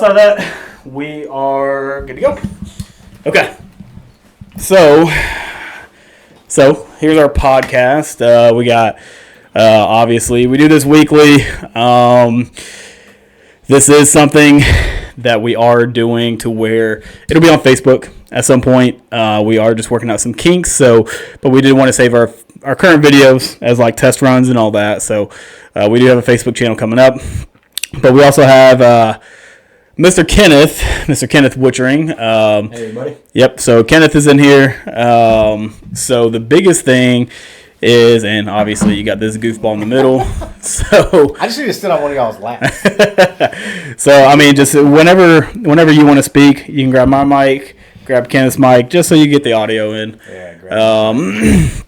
Out of that, we are good to go. Okay. So here's our podcast. We got, obviously, we do this weekly. This is something that we are doing to where it'll be on Facebook at some point. We are just working out some kinks. But we did want to save our current videos as like test runs and all that. So we do have a Facebook channel coming up. But we also have Mr. Kenneth Wotring. Hey, everybody. Yep, so Kenneth is in here. So the biggest thing is, and obviously you got this goofball in the middle. So I just need to sit on one of y'all's laps. So, I mean, just whenever you want to speak, you can grab my mic, grab Kenneth's mic, just so you get the audio in. Yeah, great.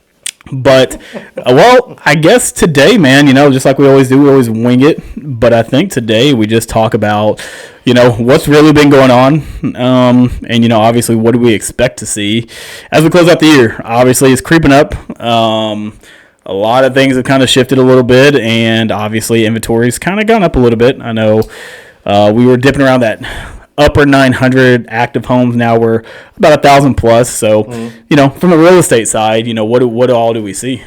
But, well, I guess today, man, just like we always do, we always wing it. But I think today we just talk about, what's really been going on. And, obviously, what do we expect to see as we close out the year? Obviously, it's creeping up. A lot of things have kind of shifted a little bit. And, obviously, inventory's kind of gone up a little bit. I know we were dipping around that upper 900 active homes. Now we're about 1,000 plus. So, from the real estate side, what all do we see?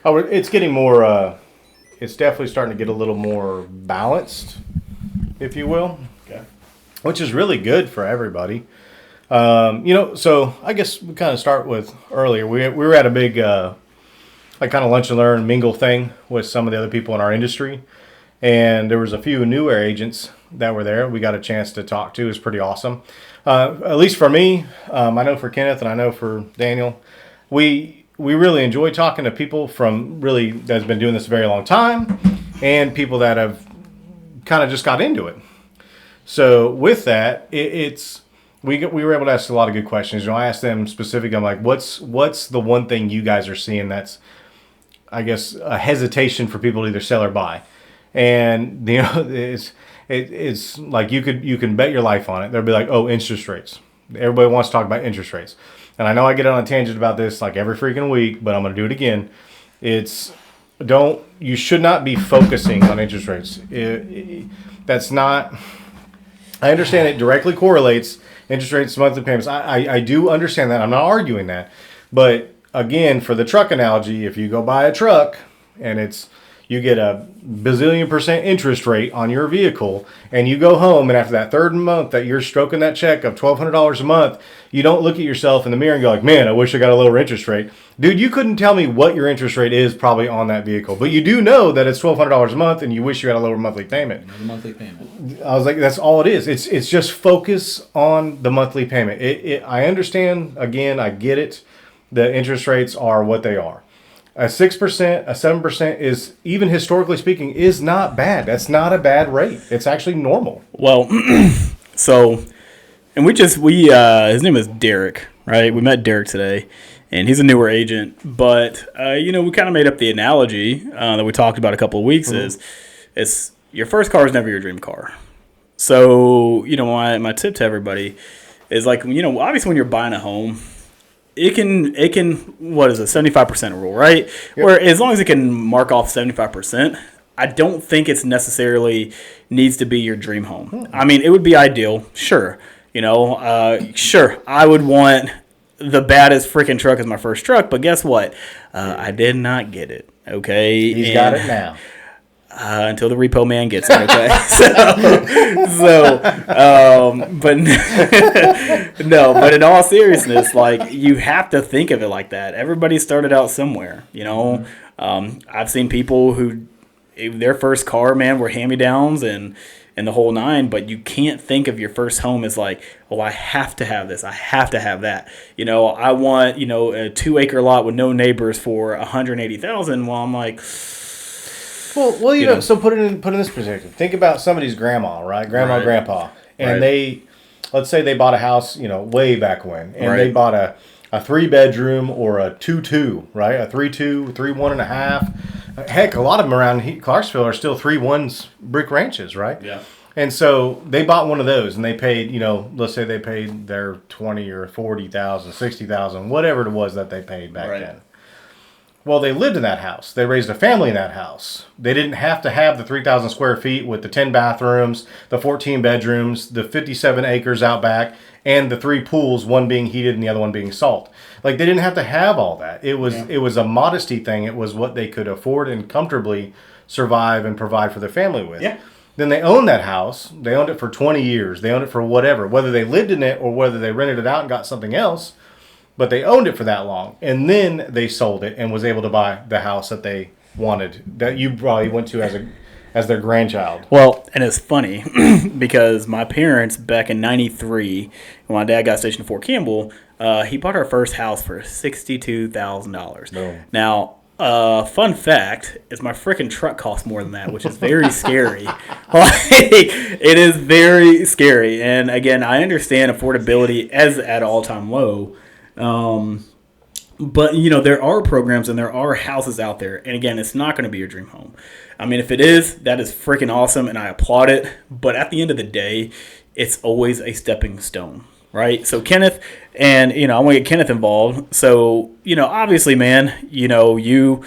Oh, it's getting more. It's definitely starting to get a little more balanced, if you will. Okay. Which is really good for everybody. So I guess we kind of start with earlier. We were at a big like kind of lunch and learn mingle thing with some of the other people in our industry, and there was a few newer agents that were there. We got a chance to talk to. It was pretty awesome. At least for me, I know for Kenneth and I know for Daniel, we really enjoy talking to people from really that's been doing this a very long time, and people that have kind of just got into it. So with that, we were able to ask a lot of good questions. I asked them specifically. I'm like, what's the one thing you guys are seeing that's, I guess, a hesitation for people to either sell or buy, and it's like you can bet your life on it. They'll be like, oh, interest rates. Everybody wants to talk about interest rates. And I know I get on a tangent about this like every freaking week, but I'm going to do it again. You should not be focusing on interest rates. That's not, I understand it directly correlates interest rates to monthly payments. I do understand that. I'm not arguing that. But again, for the truck analogy, if you go buy a truck and you get a bazillion % interest rate on your vehicle, and you go home, and after that third month that you're stroking that check of $1,200 a month, you don't look at yourself in the mirror and go like, man, I wish I got a lower interest rate. Dude, you couldn't tell me what your interest rate is probably on that vehicle, but you do know that it's $1,200 a month, and you wish you had a lower monthly payment. Monthly payment. I was like, that's all it is. It's just focus on the monthly payment. I understand, again, I get it. The interest rates are what they are. A 6%, a 7% is, even historically speaking, is not bad. That's not a bad rate. It's actually normal. Well, and his name is Derek, right? We met Derek today, and he's a newer agent. But, we kind of made up the analogy that we talked about a couple of weeks is your first car is never your dream car. So, my tip to everybody is like, obviously when you're buying a home, it can what is it, 75% rule, right? Yep. Where as long as it can mark off 75%, I don't think it's necessarily needs to be your dream home. I mean, it would be ideal, sure. Sure, I would want the baddest freaking truck as my first truck, but guess what? I did not get it. Okay, he's got it now. Until the repo man gets it, okay? But in all seriousness, like, you have to think of it like that. Everybody started out somewhere, I've seen people who, their first car, man, were hand-me-downs and the whole nine, but you can't think of your first home as like, oh, I have to have this, I have to have that. I want, a 2-acre lot with no neighbors for $180,000. Well, I'm like... Well, so put it in this perspective. Think about somebody's grandma, right? Grandma, grandpa. And let's say they bought a house, way back when. And they bought a 3-bedroom or a 2-2, right? A 3-2, 3-1.5. Heck, a lot of them around Clarksville are still 3-1s brick ranches, right? Yeah. And so they bought one of those, and they paid, let's say they paid their $20,000 or $40,000, $60,000, whatever it was that they paid back then. Well, they lived in that house. They raised a family in that house. They didn't have to have the 3,000 square feet with the 10 bathrooms, the 14 bedrooms, the 57 acres out back, and the 3 pools, one being heated and the other one being salt. Like, they didn't have to have all that. It was a modesty thing. It was what they could afford and comfortably survive and provide for their family with. Yeah. Then they owned that house. They owned it for 20 years. They owned it for whatever, whether they lived in it or whether they rented it out and got something else. But they owned it for that long, and then they sold it and was able to buy the house that they wanted, that you probably went to as their grandchild. Well, and it's funny because my parents back in '93, when my dad got stationed in Fort Campbell, he bought our first house for $62,000. No. Now, fun fact is my freaking truck costs more than that, which is very scary. It is very scary, and again, I understand affordability as at all-time low. But, there are programs and there are houses out there. And, again, it's not going to be your dream home. I mean, if it is, that is freaking awesome, and I applaud it. But at the end of the day, it's always a stepping stone, right? So, Kenneth, and, I want to get Kenneth involved. So, obviously, man, you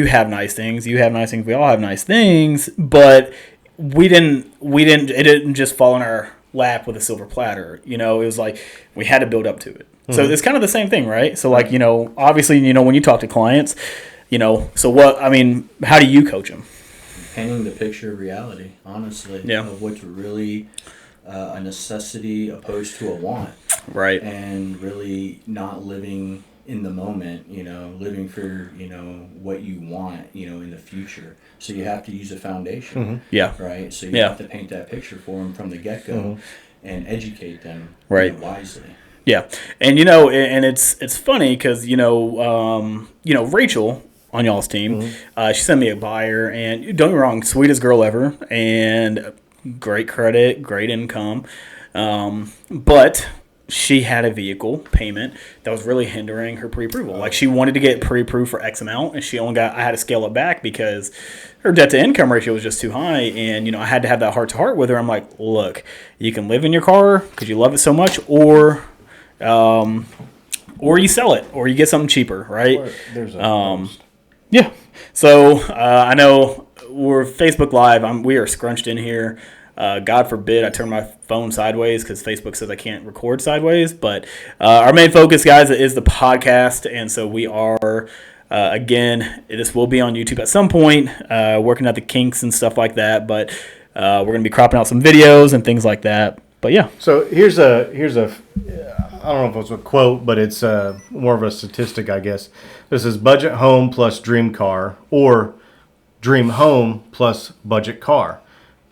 have nice things. You have nice things. We all have nice things. But it didn't just fall in our lap with a silver platter. It was like we had to build up to it. So it's kind of the same thing, right? So, like, obviously, when you talk to clients, so how do you coach them? Painting the picture of reality, honestly, of what's really a necessity opposed to a want. Right. And really not living in the moment, living for, what you want, in the future. So you have to use a foundation. Mm-hmm. Yeah. Right? So you have to paint that picture for them from the get-go and educate them wisely. Yeah, and and it's funny because Rachel on y'all's team, she sent me a buyer, and don't get me wrong, sweetest girl ever, and great credit, great income, but she had a vehicle payment that was really hindering her pre-approval. Like, she wanted to get pre-approved for X amount, and I had to scale it back because her debt-to-income ratio was just too high, and, I had to have that heart-to-heart with her. I'm like, look, you can live in your car because you love it so much, or you sell it, or you get something cheaper, right? There's a yeah. So I know we're Facebook Live. We are scrunched in here. God forbid I turn my phone sideways because Facebook says I can't record sideways. But our main focus, guys, is the podcast, and so we are. Again, this will be on YouTube at some point. Working out the kinks and stuff like that, but we're going to be cropping out some videos and things like that. But yeah. So here's a I don't know if it's a quote, but it's more of a statistic, I guess. This is budget home plus dream car, or dream home plus budget car.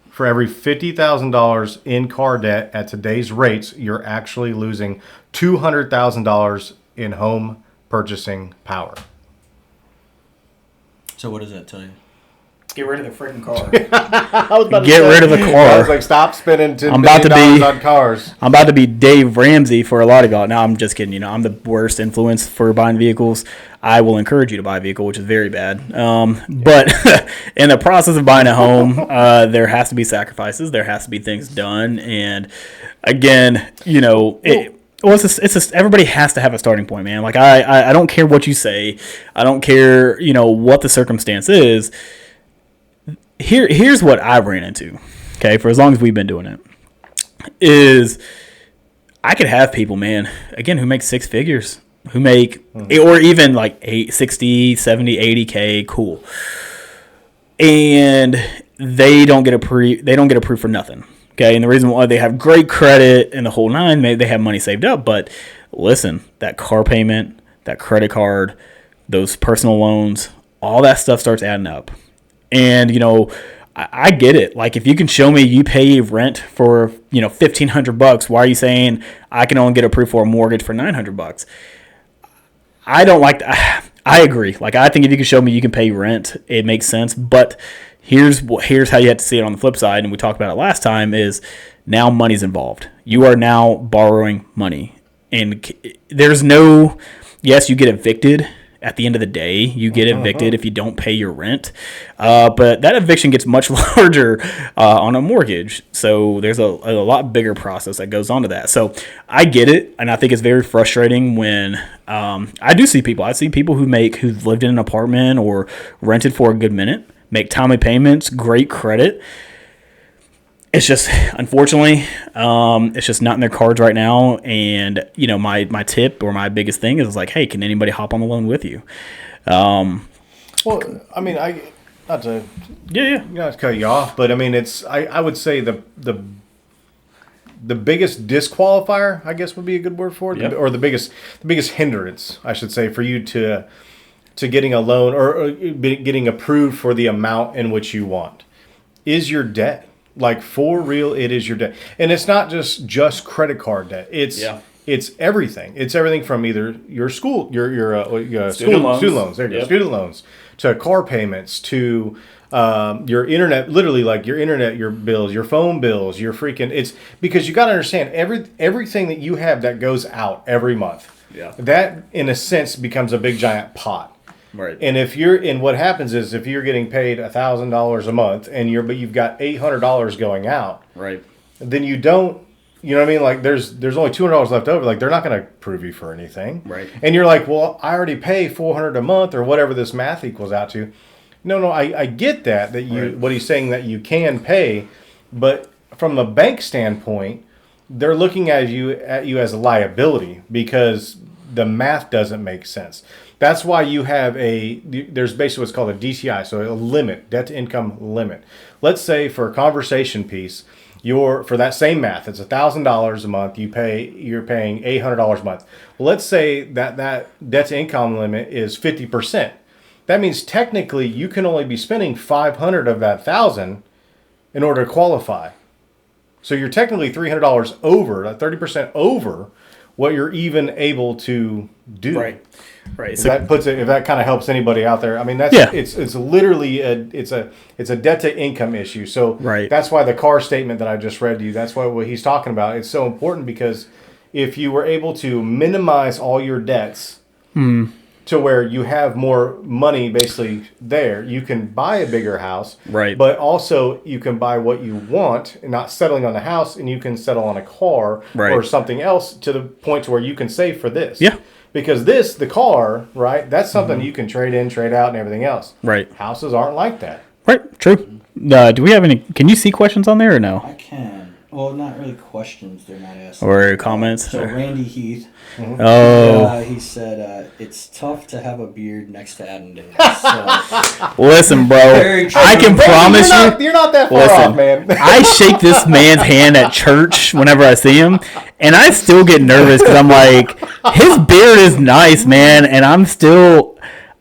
For every $50,000 in car debt at today's rates, you're actually losing $200,000 in home purchasing power. So what does that tell you? Get rid of the freaking car. Get rid of the car. I was like, stop spending $10 million on cars. I'm about to be Dave Ramsey for a lot of y'all. No, I'm just kidding. I'm the worst influence for buying vehicles. I will encourage you to buy a vehicle, which is very bad. But in the process of buying a home, there has to be sacrifices. There has to be things done. And again, everybody has to have a starting point, man. Like, I don't care what you say. I don't care, what the circumstance is. Here's what I ran into, okay, for as long as we've been doing it, is I could have people, man, again, who make 6 figures, who make, or even like 60, 70, 80K, cool. And they don't get approved for nothing, okay? And the reason why, they have great credit and the whole nine, they have money saved up, but listen, that car payment, that credit card, those personal loans, all that stuff starts adding up. And, I get it. Like, if you can show me you pay rent for, $1,500, why are you saying I can only get approved for a mortgage for $900? I don't like that. I agree. Like, I think if you can show me you can pay rent, it makes sense. But here's how you have to see it on the flip side, and we talked about it last time, is now money's involved. You are now borrowing money. And there's no, yes, you get evicted at the end of the day, you get evicted if you don't pay your rent. But that eviction gets much larger on a mortgage. So there's a lot bigger process that goes on to that. So I get it. And I think it's very frustrating when I do see people. I see people who've lived in an apartment or rented for a good minute, make timely payments, great credit. It's just, unfortunately, it's just not in their cards right now. And, my tip or my biggest thing is like, hey, can anybody hop on the loan with you? Well, I mean, not to cut you off, but I mean, I would say the biggest disqualifier, I guess would be a good word for it, or the biggest hindrance, I should say, for you to getting a loan or getting approved for the amount in which you want is your debt. Like, for real, it is your debt. And it's not just credit card debt. It's everything. It's everything from either your school, your student loans. There you go. Student loans, to car payments, to your internet, literally like your internet, your bills, your phone bills, your freaking, it's because you got to understand everything that you have that goes out every month. Yeah. That in a sense becomes a big giant pot. Right. And what happens is if you're getting paid $1,000 a month but you've got $800 going out, right, then you don't, you know what I mean? Like there's only $200 left over. Like they're not going to approve you for anything. Right. And you're like, well, I already pay $400 a month or whatever this math equals out to. No, I get that right. What he's saying that you can pay, but from a bank standpoint, they're looking at you as a liability because the math doesn't make sense. That's why you have there's basically what's called a DTI, so a limit, debt to income limit. Let's say for a conversation piece, for that same math, it's $1,000 a month. You're paying $800 a month. Well, let's say that debt to income limit is 50%. That means technically you can only be spending $500 of that $1,000 in order to qualify. So you're technically $300 over, 30% over what you're even able to do. Right. If that kind of helps anybody out there. I mean, it's literally it's a debt to income issue. So that's why the car statement that I just read to you, that's what he's talking about. It's so important because if you were able to minimize all your debts to where you have more money basically there, you can buy a bigger house. Right. But also you can buy what you want and not settling on the house, and you can settle on a car or something else to the point to where you can save for this. Yeah. Because the car, right, that's something you can trade in, trade out, and everything else. Right. Houses aren't like that. Right. True. Do we have any? Can you see questions on there or no? I can. Well, not really questions. They're not asking. Or comments. So Randy Heath. Mm-hmm. Oh. He said it's tough to have a beard next to Adam Davis. So. Listen, bro. I can promise you. You're not that far off, man. I shake this man's hand at church whenever I see him, and I still get nervous because I'm like, his beard is nice, man, and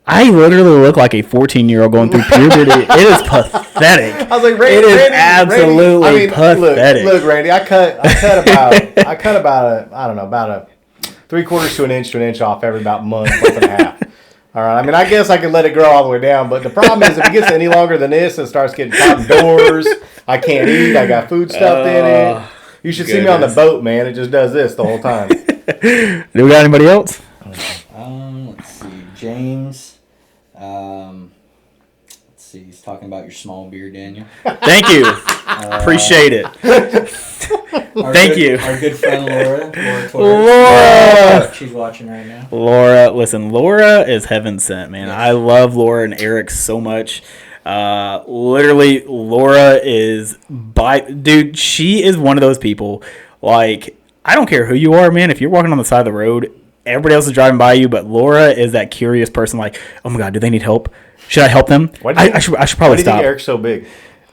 I literally look like a 14-year-old going through puberty. It is pathetic. I was like, Randy, it is absolutely pathetic. Look, Randy, I cut about a 3/4 to an inch off every about month and a half. All right. I mean, I guess I could let it grow all the way down, but the problem is if it gets any longer than this, it starts getting caught indoors. I can't eat. I got food stuffed in it. You should see me on the boat, man. It just does this the whole time. Do we got anybody else? Let's see. James. Let's see. He's talking about your small beard, Daniel. Thank you. Appreciate it. Thank you. Our good friend Laura. Laura. She's watching right now. Laura, listen, Laura is heaven sent, man. Yes. I love Laura and Eric so much. Literally, Laura dude, she is one of those people, like, I don't care who you are, man. If you're walking on the side of the road, everybody else is driving by you, but Laura is that curious person, like, oh my God, do they need help? Should I help them? I should probably stop. Why do you think Eric's so big?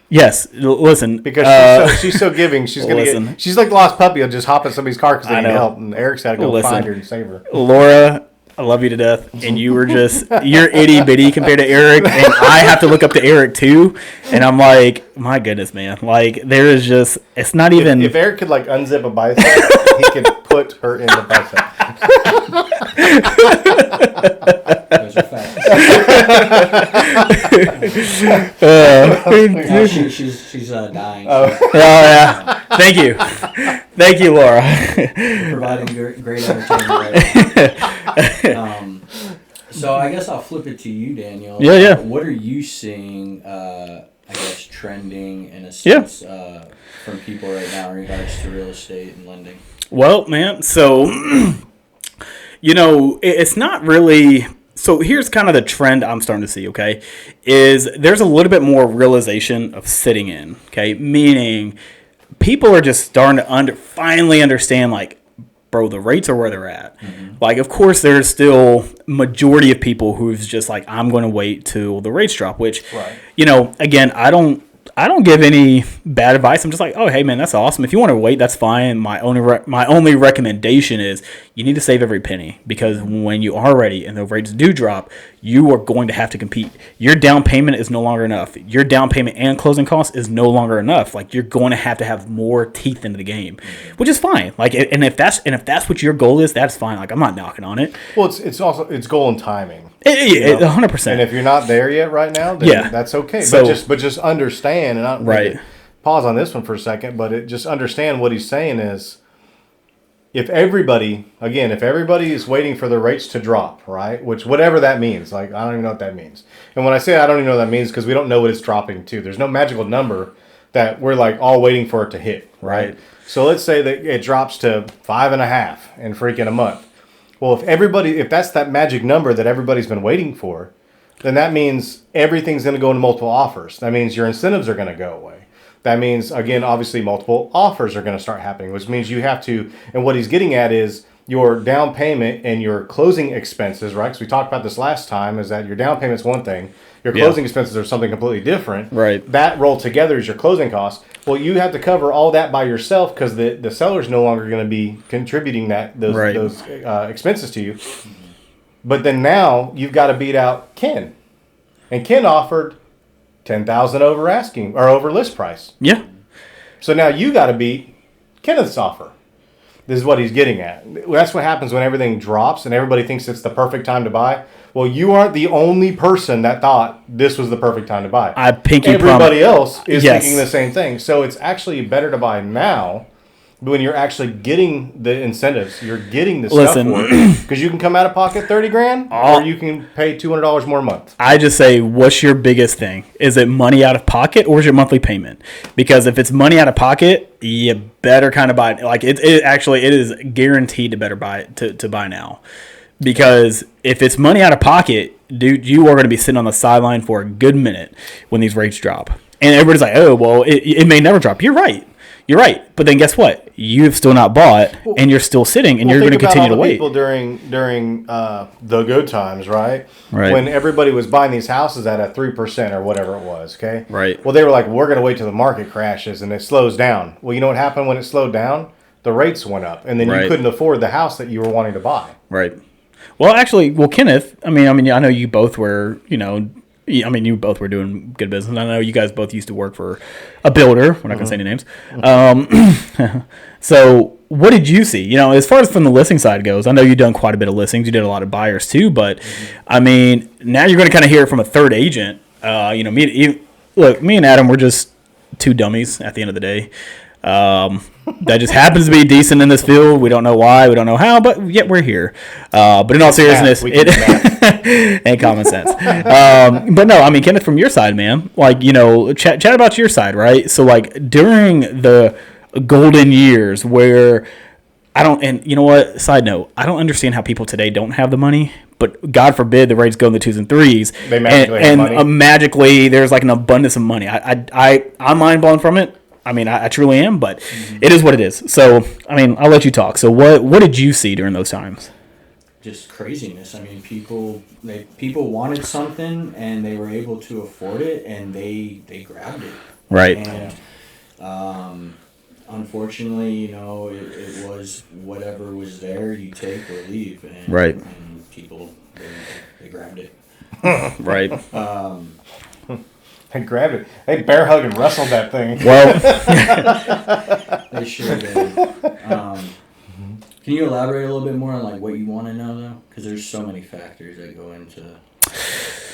Yes, listen. Because she's so giving. She's gonna she's like the lost puppy. Will just hop in somebody's car because they need help, and Eric's got to go find her and save her. Laura, I love you to death, and you're itty bitty compared to Eric, and I have to look up to Eric too, and I'm like, my goodness, man, like there is just, it's not even. If Eric could like unzip a bicep, he could put her in the bicep. Those are facts. She's dying. Oh yeah. Thank you, Laura. Providing great entertainment. Right now. So I guess I'll flip it to you, Daniel. Yeah. What are you seeing, I guess, trending in a sense from people right now in regards to real estate and lending? Well, man, so, it's not really... So here's kind of the trend I'm starting to see, okay, is there's a little bit more realization of sitting in, okay, meaning people are just starting to finally understand, like, bro, the rates are where they're at. Mm-hmm. Like, of course, there's still majority of people who's just like, I'm going to wait till the rates drop, which, again, I don't give any bad advice. I'm just like, oh, hey, man, that's awesome. If you want to wait, that's fine. My only recommendation is you need to save every penny, because when you are ready and the rates do drop, you are going to have to compete. Your down payment is no longer enough. Your down payment and closing costs is no longer enough. Like, you're going to have more teeth into the game, which is fine. Like, and if that's what your goal is, that's fine. Like, I'm not knocking on it. Well, it's also goal and timing. 100%. And if you're not there yet right now, then that's okay. So, but just understand, and I pause on this one for a second, but just understand what he's saying is, if everybody is waiting for the rates to drop, right? Which, whatever that means, like, I don't even know what that means. And when I say I don't even know what that means, because we don't know what it's dropping to. There's no magical number that we're like all waiting for it to hit, right? So let's say that it drops to 5.5 in freaking a month. Well, if that's that magic number that everybody's been waiting for, then that means everything's going to go into multiple offers. That means your incentives are going to go away. That means, again, obviously multiple offers are going to start happening, which means you have to, and what he's getting at is your down payment and your closing expenses, right? Because we talked about this last time, is that your down payment's one thing, your closing expenses are something completely different. Right. That rolled together is your closing costs. Well, you have to cover all that by yourself, because the seller's no longer going to be contributing those expenses to you. But then now you've got to beat out Ken, and Ken offered $10,000 over asking or over list price. Yeah. So now you got to beat Kenneth's offer. This is what he's getting at. That's what happens when everything drops and everybody thinks it's the perfect time to buy. Well, you aren't the only person that thought this was the perfect time to buy. Everybody else is thinking the same thing. So it's actually better to buy now, when you're actually getting the incentives, you're getting the stuff for it, because you can come out of pocket $30,000, or you can pay $200 more a month. I just say, what's your biggest thing? Is it money out of pocket, or is your monthly payment? Because if it's money out of pocket, you better kind of buy it. Like, it is guaranteed to better buy it to buy now. Because if it's money out of pocket, dude, you are going to be sitting on the sideline for a good minute when these rates drop. And everybody's like, oh, well, it may never drop. You're right. But then guess what? You've still not bought, and you're still sitting, and you're going to continue to wait. People during the good times, right? Right. When everybody was buying these houses at a 3% or whatever it was, okay? Right. Well, they were like, we're going to wait till the market crashes and it slows down. Well, you know what happened when it slowed down? The rates went up, and then you couldn't afford the house that you were wanting to buy. Right. Well, actually, Kenneth, I mean, I know you both were, you both were doing good business. I know you guys both used to work for a builder. We're not going to say any names. So what did you see? As far as from the listing side goes, I know you've done quite a bit of listings. You did a lot of buyers too. But, I mean, now you're going to kind of hear it from a third agent. Me and Adam, we're just two dummies at the end of the day. That just happens to be decent in this field. We don't know why, we don't know how, but yet we're here. But in all seriousness, it and common sense. But no, I mean, Kenneth, from your side, man, like, chat about your side, right? So, like, during the golden years where and you know what? Side note, I don't understand how people today don't have the money. But God forbid the rates go in the 2s and 3s. They magically have money. Magically there's like an abundance of money. I'm mind blown from it. I mean, I truly am, but it is what it is. So, I mean, I'll let you talk. So, what did you see during those times? Just craziness. I mean, people wanted something and they were able to afford it, and they grabbed it. Right. And unfortunately, it was whatever was there, you take or leave. And, right. And people, they grabbed it. Right. They grabbed it. They bear hug and wrestled that thing. Well, they sure did. Can you elaborate a little bit more on like what you want to know though? Because there's so many factors that go into.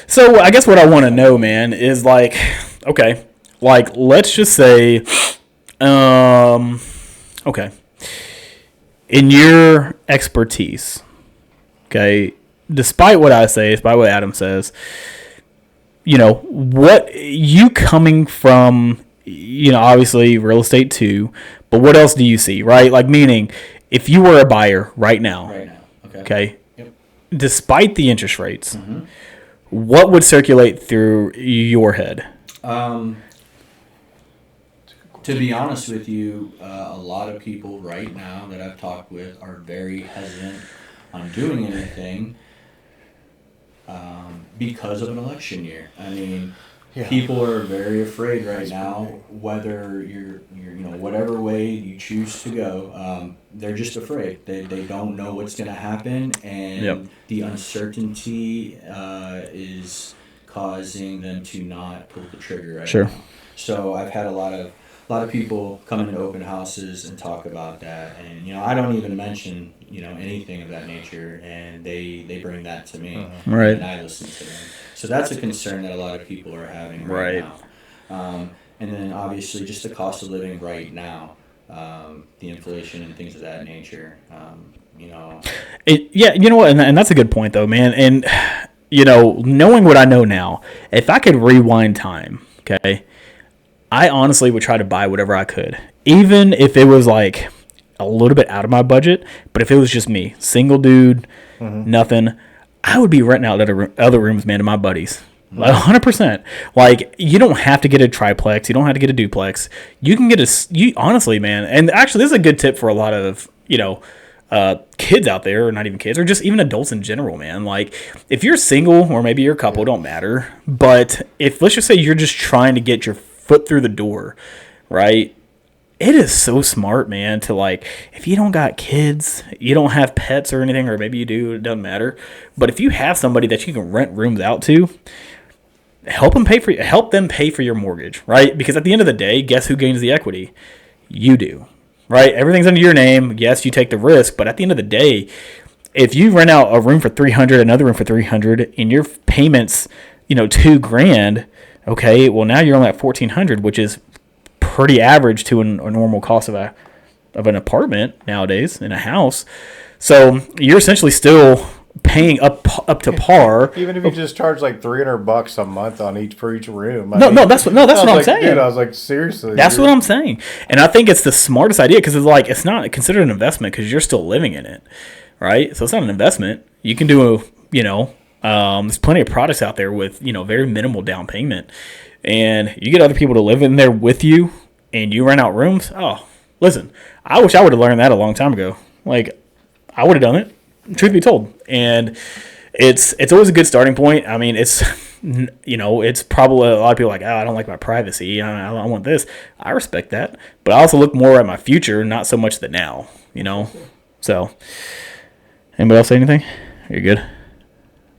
So I guess what I want to know, man, is like, okay, like let's just say, okay, in your expertise, okay, despite what I say, despite what Adam says, what you coming from, obviously real estate too, but what else do you see, right? Like, meaning, if you were a buyer right now, okay, yep. Despite the interest rates, what would circulate through your head? To be honest with you, a lot of people right now that I've talked with are very hesitant on doing anything because of an election year. I mean, people are very afraid right now, whether you're whatever way you choose to go, they're just afraid. They don't know what's going to happen, and the uncertainty is causing them to not pull the trigger right now. So I've had a lot of people come into open houses and talk about that, and I don't even mention anything of that nature, and they bring that to me, right? And I listen to them. So that's a concern that a lot of people are having right now. And then obviously just the cost of living right now, the inflation and things of that nature. You know what, and that's a good point though, man. And knowing what I know now, if I could rewind time, okay, I honestly would try to buy whatever I could, even if it was like a little bit out of my budget. But if it was just me, single dude, nothing, I would be renting out other rooms, man, to my buddies. Like 100%. Like, you don't have to get a triplex. You don't have to get a duplex. You can get honestly, man. And actually, this is a good tip for a lot of, kids out there, or not even kids, or just even adults in general, man. Like, if you're single, or maybe you're a couple, don't matter. But if, let's just say you're just trying to get your foot through the door, right? It is so smart, man, to, like, if you don't got kids, you don't have pets or anything, or maybe you do, it doesn't matter. But if you have somebody that you can rent rooms out to, help them pay for your mortgage, right? Because at the end of the day, guess who gains the equity? You do, right? Everything's under your name. Yes, you take the risk, but at the end of the day, if you rent out a room for $300, another room for $300, and your payments, $2,000, okay, well now you're only at $1,400, which is pretty average to a normal cost of an apartment nowadays in a house. So you're essentially still paying up to par. Even if you just charge like $300 a month for each room. That's what I'm saying. Dude, I was like, seriously. That's what I'm saying. And I think it's the smartest idea, because it's not considered an investment because you're still living in it, right? So it's not an investment. You can do there's plenty of products out there with very minimal down payment, and you get other people to live in there with you, and you rent out rooms. Oh, listen, I wish I would have learned that a long time ago. Like, I would have done it, truth be told. And it's always a good starting point. I mean, it's probably a lot of people are like, I don't like my privacy. I want this. I respect that, but I also look more at my future, not so much the now. So, anybody else say anything? You're good.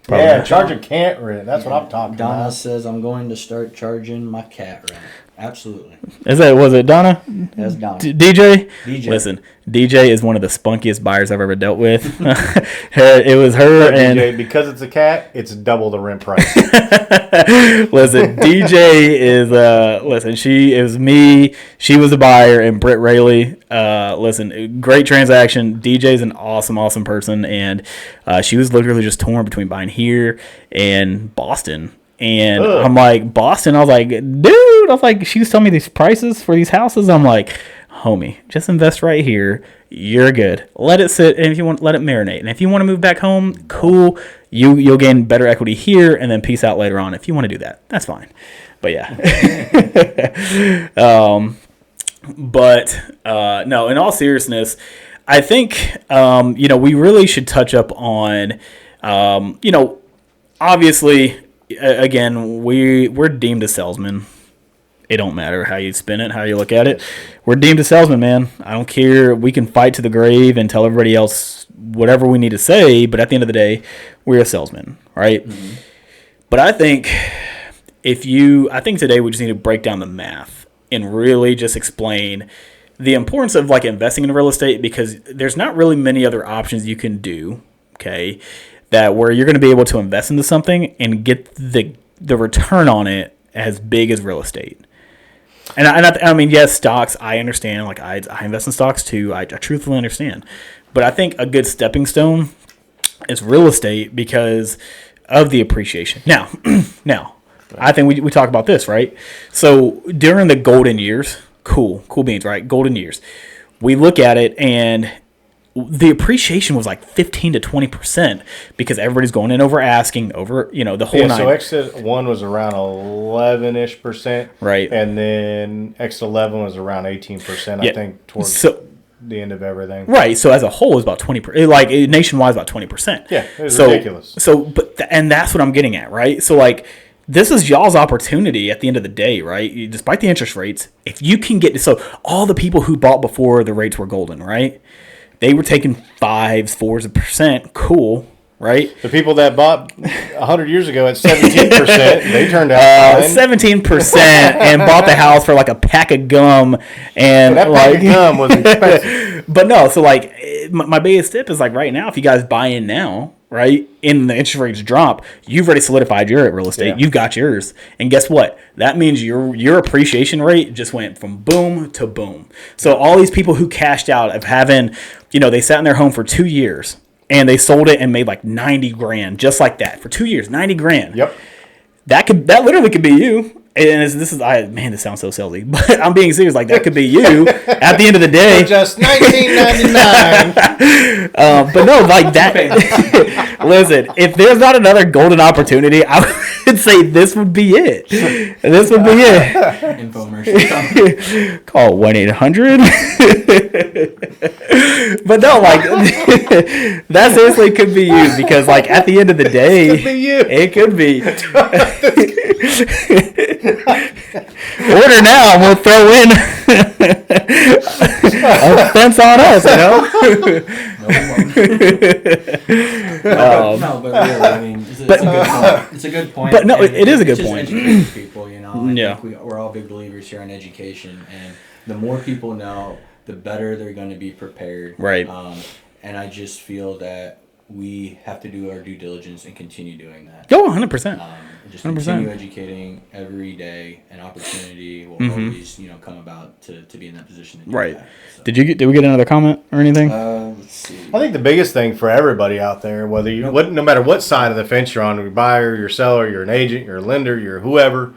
Probably yeah, charge a cat rent. That's what I'm talking about. Donna says I'm going to start charging my cat rent. Absolutely. Was it Donna? That's Donna. DJ? Listen, DJ is one of the spunkiest buyers I've ever dealt with. It was her and DJ, because it's a cat, it's double the rent price. Listen, DJ is it was me, she was a buyer, and Britt Rayleigh. Listen, great transaction. DJ's an awesome person, and she was literally just torn between buying here and Boston. And I'm like, Boston, I was like, dude, she was telling me these prices for these houses. I'm like, homie, just invest right here. You're good. Let it sit, and if you want, let it marinate. And if you want to move back home, cool. You'll gain better equity here, and then peace out later on. If you want to do that, that's fine. But yeah. No, in all seriousness, I think, we really should touch up on, obviously, again, we're deemed a salesman. It don't matter how you spin it, how you look at it. We're deemed a salesman, man. I don't care. We can fight to the grave and tell everybody else whatever we need to say, but at the end of the day, we're a salesman, right? Mm-hmm. But I think today we just need to break down the math and really just explain the importance of investing in real estate, because there's not really many other options you can do, okay, that where you're going to be able to invest into something and get the return on it as big as real estate. And I mean, yes, stocks, I understand. I invest in stocks too. I truthfully understand. But I think a good stepping stone It's real estate because of the appreciation. Now, I think we talk about this, right? So during the golden years, cool beans, right? Golden years. We look at it and the appreciation was like 15 to 20% because everybody's going in over asking over, the whole nine. So exit 1 was around 11-ish%. Right. And then exit 11 was around 18%, I think, towards the end of everything. Right. So as a whole, it was about 20%. Like nationwide, about 20%. Yeah, it was ridiculous. And that's what I'm getting at, right? So like, this is y'all's opportunity at the end of the day, right? Despite the interest rates, if you can get so all the people who bought before the rates were golden, right? They were taking 5s, 4%. Cool, right? The people that bought 100 years ago at 17%, they turned out 17% and bought the house for like a pack of gum. And that pack of gum was expensive. But no, so like my biggest tip is like right now, if you guys buy in now, right, and the interest rates drop, you've already solidified your real estate. Yeah. You've got yours. And guess what? That means your appreciation rate just went from boom to boom. So all these people who cashed out of having, they sat in their home for 2 years and they sold it and made like 90 grand just like that for 2 years, 90 grand. Yep. That literally could be you. And this sounds so salesy, but I'm being serious. Like that could be you at the end of the day. For just $19.99. But no, like that. Listen, if there's not another golden opportunity, I would say this would be it. This would be it. Infomercial. Call 1-800. But no, like that seriously could be you because, like, at the end of the day, it could be. Order now, and we'll throw in a fence on us, No, but really, I mean, it's a good point. But no, it is a good point. Educating people, I yeah. think we're all big believers here in education, and the more people know, the better they're going to be prepared. Right. And I just feel that we have to do our due diligence and continue doing that. Oh, 100%. Just 100%. continue educating every day. An opportunity will always, come about to be in that position. To do right. That, so. Did we get another comment or anything? Let's see. I think the biggest thing for everybody out there, whether no matter what side of the fence you're on, you're a buyer, you're a seller, you're an agent, you're a lender, you're whoever,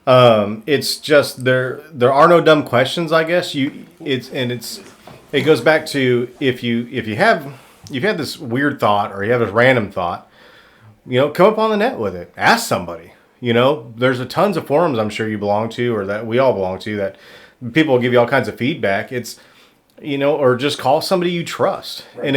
it's just there are no dumb questions. I guess it goes back to if you've had this weird thought or you have this random thought, come up on the net with it. Ask somebody. There's tons of forums I'm sure you belong to or that we all belong to that people will give you all kinds of feedback. It's, or just call somebody you trust. Right.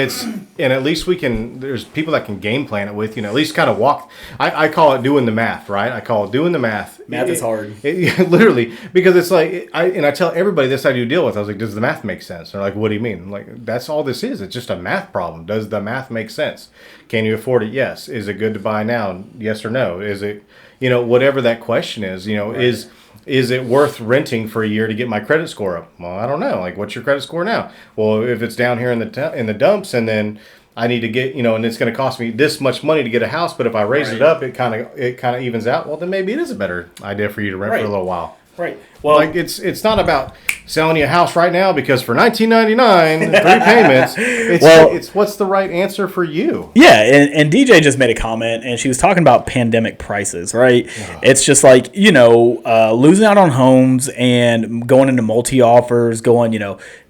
And at least there's people that can game plan it with, at least kind of walk. I call it doing the math, right? I call it doing the math. Math is hard. Literally, because it's like, I tell everybody this I do deal with. I was like, does the math make sense? They're like, what do you mean? I'm like, that's all this is. It's just a math problem. Does the math make sense? Can you afford it? Yes. Is it good to buy now? Yes or no? Is it, whatever that question is, right. Is it worth renting for a year to get my credit score up? Well, I don't know. Like, what's your credit score now? Well, if it's down here in the dumps, and then I need to get, and it's going to cost me this much money to get a house, but if I raise it up, it kind of evens out. Well, then maybe it is a better idea for you to rent for a little while. Right. Well, like it's not about selling you a house right now because for $19.99, 3 payments. It's what's the right answer for you. Yeah, and DJ just made a comment, and she was talking about pandemic prices, right? Yeah. It's just like losing out on homes and going into multi offers, going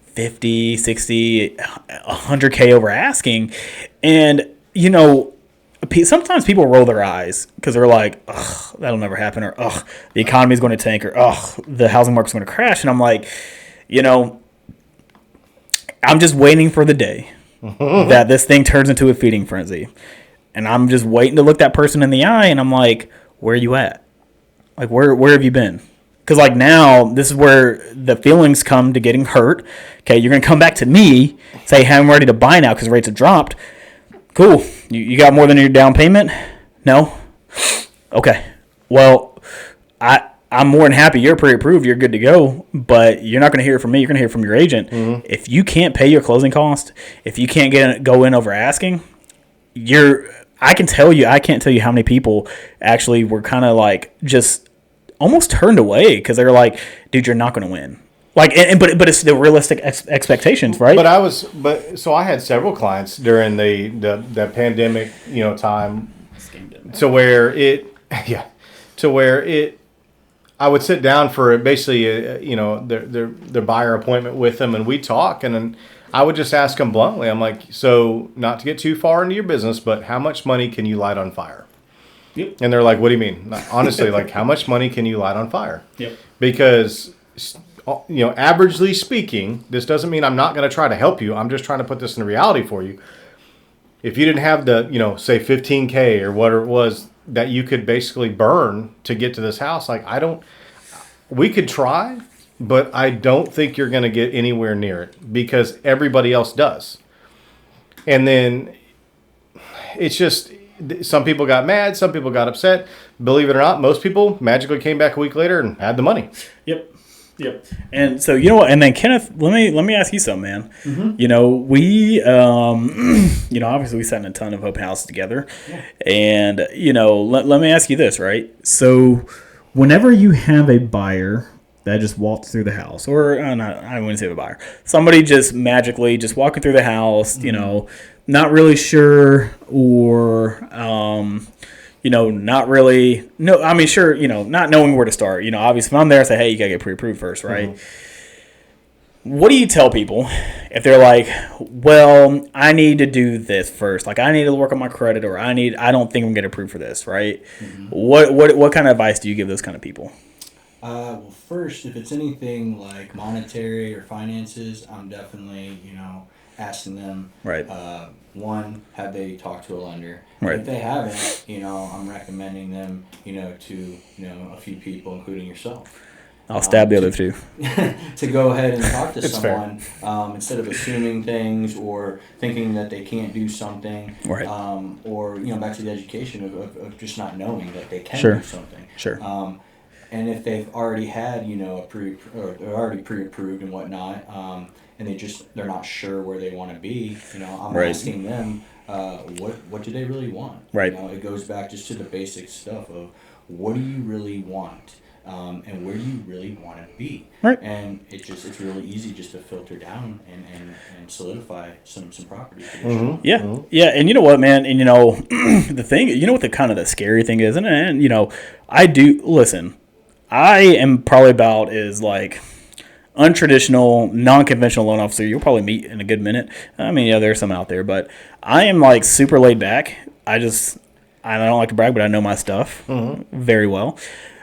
50, 60, 100K over asking, and sometimes people roll their eyes because they're like, ugh, that'll never happen, or ugh, the economy's going to tank, or ugh, the housing market's going to crash. And I'm like, I'm just waiting for the day that this thing turns into a feeding frenzy. And I'm just waiting to look that person in the eye, and I'm like, where are you at? Like, where have you been? Because, like, now, this is where the feelings come to getting hurt. Okay, you're going to come back to me, say, hey, I'm ready to buy now because rates have dropped. Cool. You got more than your down payment? No? Okay. Well, I'm more than happy you're pre-approved. You're good to go. But you're not going to hear it from me. You're going to hear it from your agent. Mm-hmm. If you can't pay your closing cost, if you can't go in over asking, I can't tell you how many people actually were kind of like just almost turned away because they're like, dude, you're not going to win. But it's the realistic expectations, right? So I had several clients during the pandemic, time, to where it, yeah, to where it, I would sit down for basically, their buyer appointment with them, and we talk, and then I would just ask them bluntly. I'm like, so not to get too far into your business, but how much money can you light on fire? Yep. And they're like, what do you mean? Honestly, like, how much money can you light on fire? Yep. Because, averagely speaking, this doesn't mean I'm not going to try to help you. I'm just trying to put this in reality for you. If you didn't have the, say $15K or whatever it was that you could basically burn to get to this house, like, we could try, but I don't think you're going to get anywhere near it because everybody else does. And then it's just, some people got mad, some people got upset. Believe it or not, most people magically came back a week later and had the money. Yep. And so, you know what? And then, Kenneth, let me ask you something, man. Mm-hmm. We, obviously we sat in a ton of open houses together. Yeah. And, let me ask you this, right? So whenever you have a buyer that just walked through the house, or I wouldn't say a buyer, somebody just magically just walking through the house, not really sure, or, not really, no, I mean, sure, not knowing where to start. Obviously, if I'm there, I say, hey, you got to get pre-approved first, right? Mm-hmm. What do you tell people if they're like, well, I need to do this first? Like, I need to work on my credit, or I don't think I'm going to approved for this, right? Mm-hmm. What kind of advice do you give those kind of people? Well, first, if it's anything like monetary or finances, I'm definitely, asking them. Right. One, have they talked to a lender? Right. If they haven't, I'm recommending them, to, a few people, including yourself. I'll stab the other two. To go ahead and talk to someone instead of assuming things or thinking that they can't do something. Right. Or, back to the education of just not knowing that they can do something. Sure. And if they've already had, they're already pre-approved and whatnot, and they're not sure where they want to be, I'm asking them, what do they really want? Right. It goes back just to the basic stuff of what do you really want, and where do you really want to be? Right. And it's really easy just to filter down and solidify some property. Mm-hmm. Yeah. Mm-hmm. Yeah. And you know what, man? And the thing, what the kind of the scary thing is, and I do listen. I am probably about as like untraditional, non-conventional loan officer you'll probably meet in a good minute. I mean, there's some out there, but I am like super laid back. I don't like to brag, but I know my stuff very well.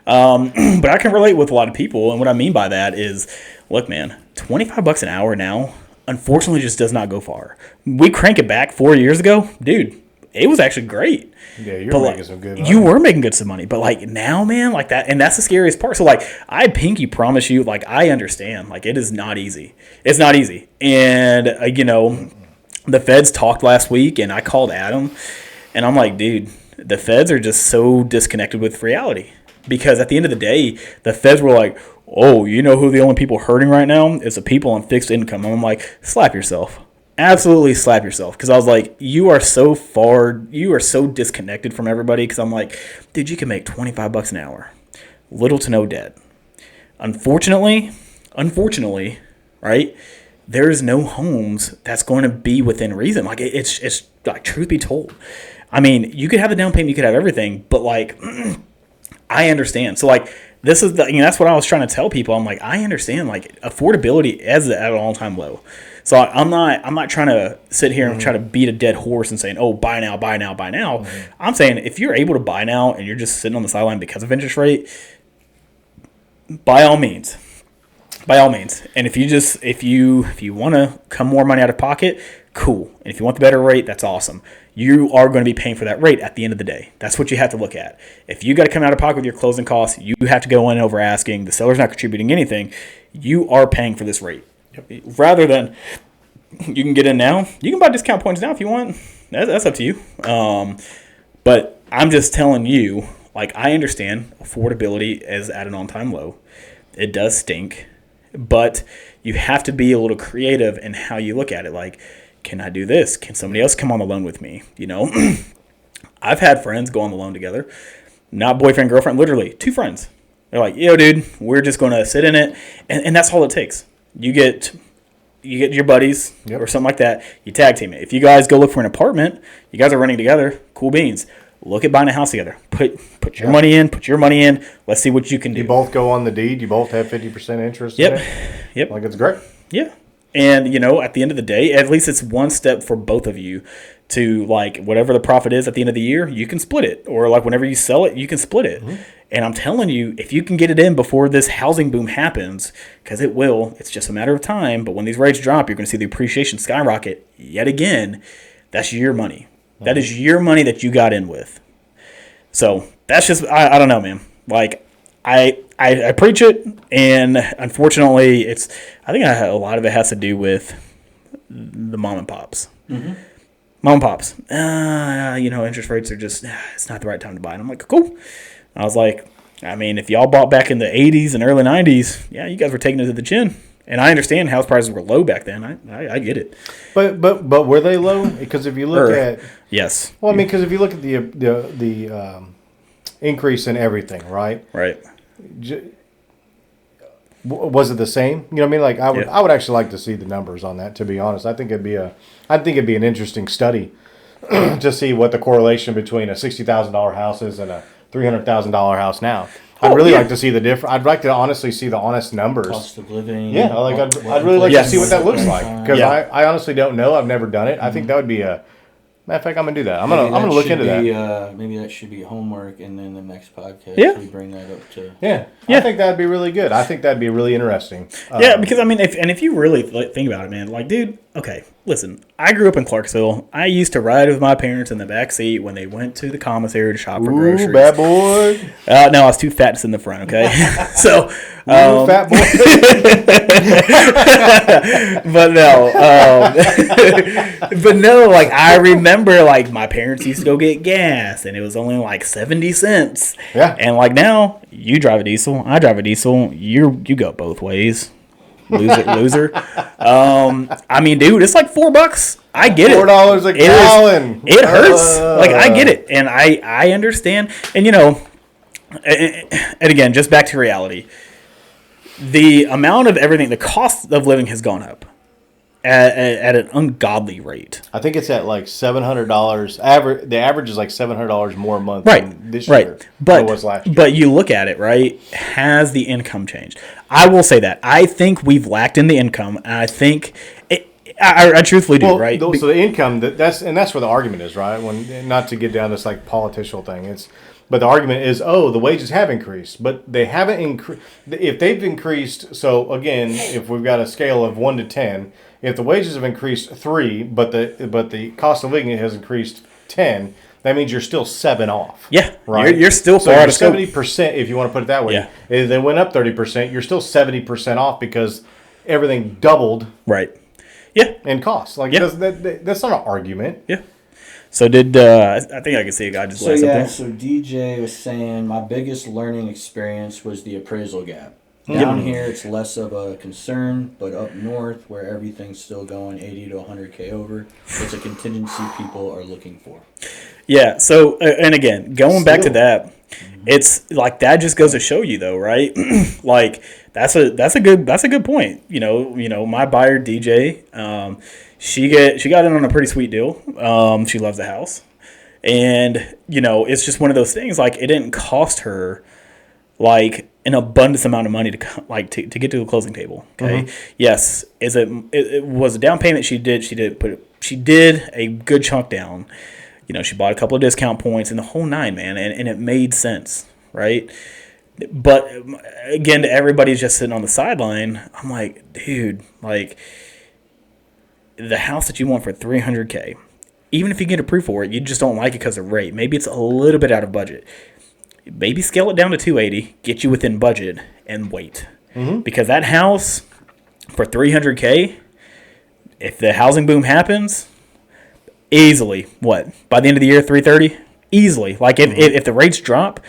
But I can relate with a lot of people, and what I mean by that is, look, man, $25 an hour now, unfortunately, just does not go far. We crank it back 4 years ago, dude. It was actually great. Yeah, you were making some good money. You were making good some money. But, like, now, man, like that, and that's the scariest part. So, like, I pinky promise you, like, I understand. Like, it is not easy. It's not easy. And, the feds talked last week, and I called Adam, and I'm like, dude, the feds are just so disconnected with reality. Because at the end of the day, the feds were like, oh, you know who the only people hurting right now is the people on fixed income. And I'm like, slap yourself. Absolutely slap yourself. Because I was like, you are so disconnected from everybody. Because I'm like, dude, you can make $25 an hour. Little to no debt. Unfortunately, right, there is no homes that's going to be within reason. Like, it's like, truth be told. I mean, you could have the down payment, you could have everything. But, like, I understand. So, like, this is that's what I was trying to tell people. I'm like, I understand, like, affordability is at an all-time low. So I'm not trying to sit here and try to beat a dead horse and saying, oh, buy now. Mm-hmm. I'm saying if you're able to buy now and you're just sitting on the sideline because of interest rate, by all means. And if you want to come more money out of pocket, cool. And if you want the better rate, that's awesome. You are going to be paying for that rate at the end of the day. That's what you have to look at. If you got to come out of pocket with your closing costs, you have to go in over asking. The seller's not contributing anything. You are paying for this rate. Yep. Rather than you can get in now. You can buy discount points now if you want. That's up to you. But I'm just telling you, like, I understand affordability is at an all-time low. It does stink. But you have to be a little creative in how you look at it. Like, can I do this? Can somebody else come on the loan with me? I've had friends go on the loan together. Not boyfriend, girlfriend, literally 2 friends. They're like, yo, dude, we're just going to sit in it. And that's all it takes. You get your buddies or something like that. You tag team it. If you guys go look for an apartment, you guys are running together. Cool beans. Look at buying a house together. Put your money in. Put your money in. Let's see what you can do. You both go on the deed. You both have 50% interest in it. Yep. Like, it's great. Yeah. And, at the end of the day, at least it's one step for both of you to, like, whatever the profit is at the end of the year, you can split it. Or, like, whenever you sell it, you can split it. Mm-hmm. And I'm telling you, if you can get it in before this housing boom happens, because it will, it's just a matter of time. But when these rates drop, you're going to see the appreciation skyrocket yet again. That's your money. Mm-hmm. That is your money that you got in with. So that's just, I don't know, man. Like, I preach it, and unfortunately, I think a lot of it has to do with the mom and pops. Mm-hmm. Mom and pops. Interest rates are just, it's not the right time to buy. And I'm like, cool. I was like, I mean, if y'all bought back in the 80s and early 90s, yeah, you guys were taking it to the chin. And I understand house prices were low back then. I get it. But were they low? Because if you look at yes, well, I mean, because if you look at the increase in everything, right? Right. Was it the same? You know what I mean? Like I would actually like to see the numbers on that. To be honest, I think it'd be an interesting study to see what the correlation between a $60,000 house is and a $300,000 house now. I'd really like to see the difference. I'd like to honestly see the honest numbers. Cost of living. Yeah, I'd really like to see what that looks like, because I honestly don't know. I've never done it. I think that would be a matter of fact. I'm gonna do that. I'm gonna look into that. Maybe that should be homework, and then the next podcast we bring that up to. Yeah. I think that'd be really good. I think that'd be really interesting. Because I mean, if you really think about it, man, like, dude, okay, listen, I grew up in Clarksville. I used to ride with my parents in the back seat when they went to the commissary to shop for groceries. Bad boy. No, I was too fat to sit in the front. Okay, so fat boy. but no, like, I remember, like, my parents used to go get gas, and it was only like 70 cents. Yeah. And like now, you drive a diesel, I drive a diesel. You go both ways. Loser. I mean, dude, it's like $4. I get it. $4 a gallon. It hurts. Like, I get it, and I understand. And and again, just back to reality. The amount of everything, the cost of living has gone up at an ungodly rate. I think it's at like $700. The average is like $700 more a month than this year than it was last year. But you look at it, right? Has the income changed? I will say that. I think we've lacked in the income, and I think I truthfully do, right? So the income, that's where the argument is, right? When, not to get down this like political thing, but the argument is, the wages have increased, but they haven't increased. If they've increased, so again, if we've got a scale of 1 to 10, if the wages have increased 3, but the cost of living has increased 10, that means you're still 7 off. Yeah, right. You're still far out of 70%, if you want to put it that way. Yeah. If they went up 30%, you're still 70% off because everything doubled. Right. Yeah. In cost. Like, that's not an argument. Yeah. So I think I can see a guy just last up there. So DJ was saying my biggest learning experience was the appraisal gap. Down here, it's less of a concern, but up north, where everything's still going 80 to 100K over, it's a contingency people are looking for. Yeah. So, and again, going back to that, it's like, that just goes to show you, though, right? Like, that's a good point. My buyer DJ, she got in on a pretty sweet deal. She loves the house, and it's just one of those things. Like, it didn't cost her like an abundance amount of money to get to the closing table. Okay. Mm-hmm. Yes. It was a down payment. She did a good chunk down. She bought a couple of discount points and the whole nine, man. And it made sense. Right. But again, to everybody's just sitting on the sideline, I'm like, dude, like, the house that you want for $300K, even if you get approved for it, you just don't like it because of rate. Maybe it's a little bit out of budget. Maybe scale it down to $280, get you within budget, and wait. Mm-hmm. Because that house for $300K, if the housing boom happens, easily, by the end of the year, $330? Easily. Like, if the rates drop,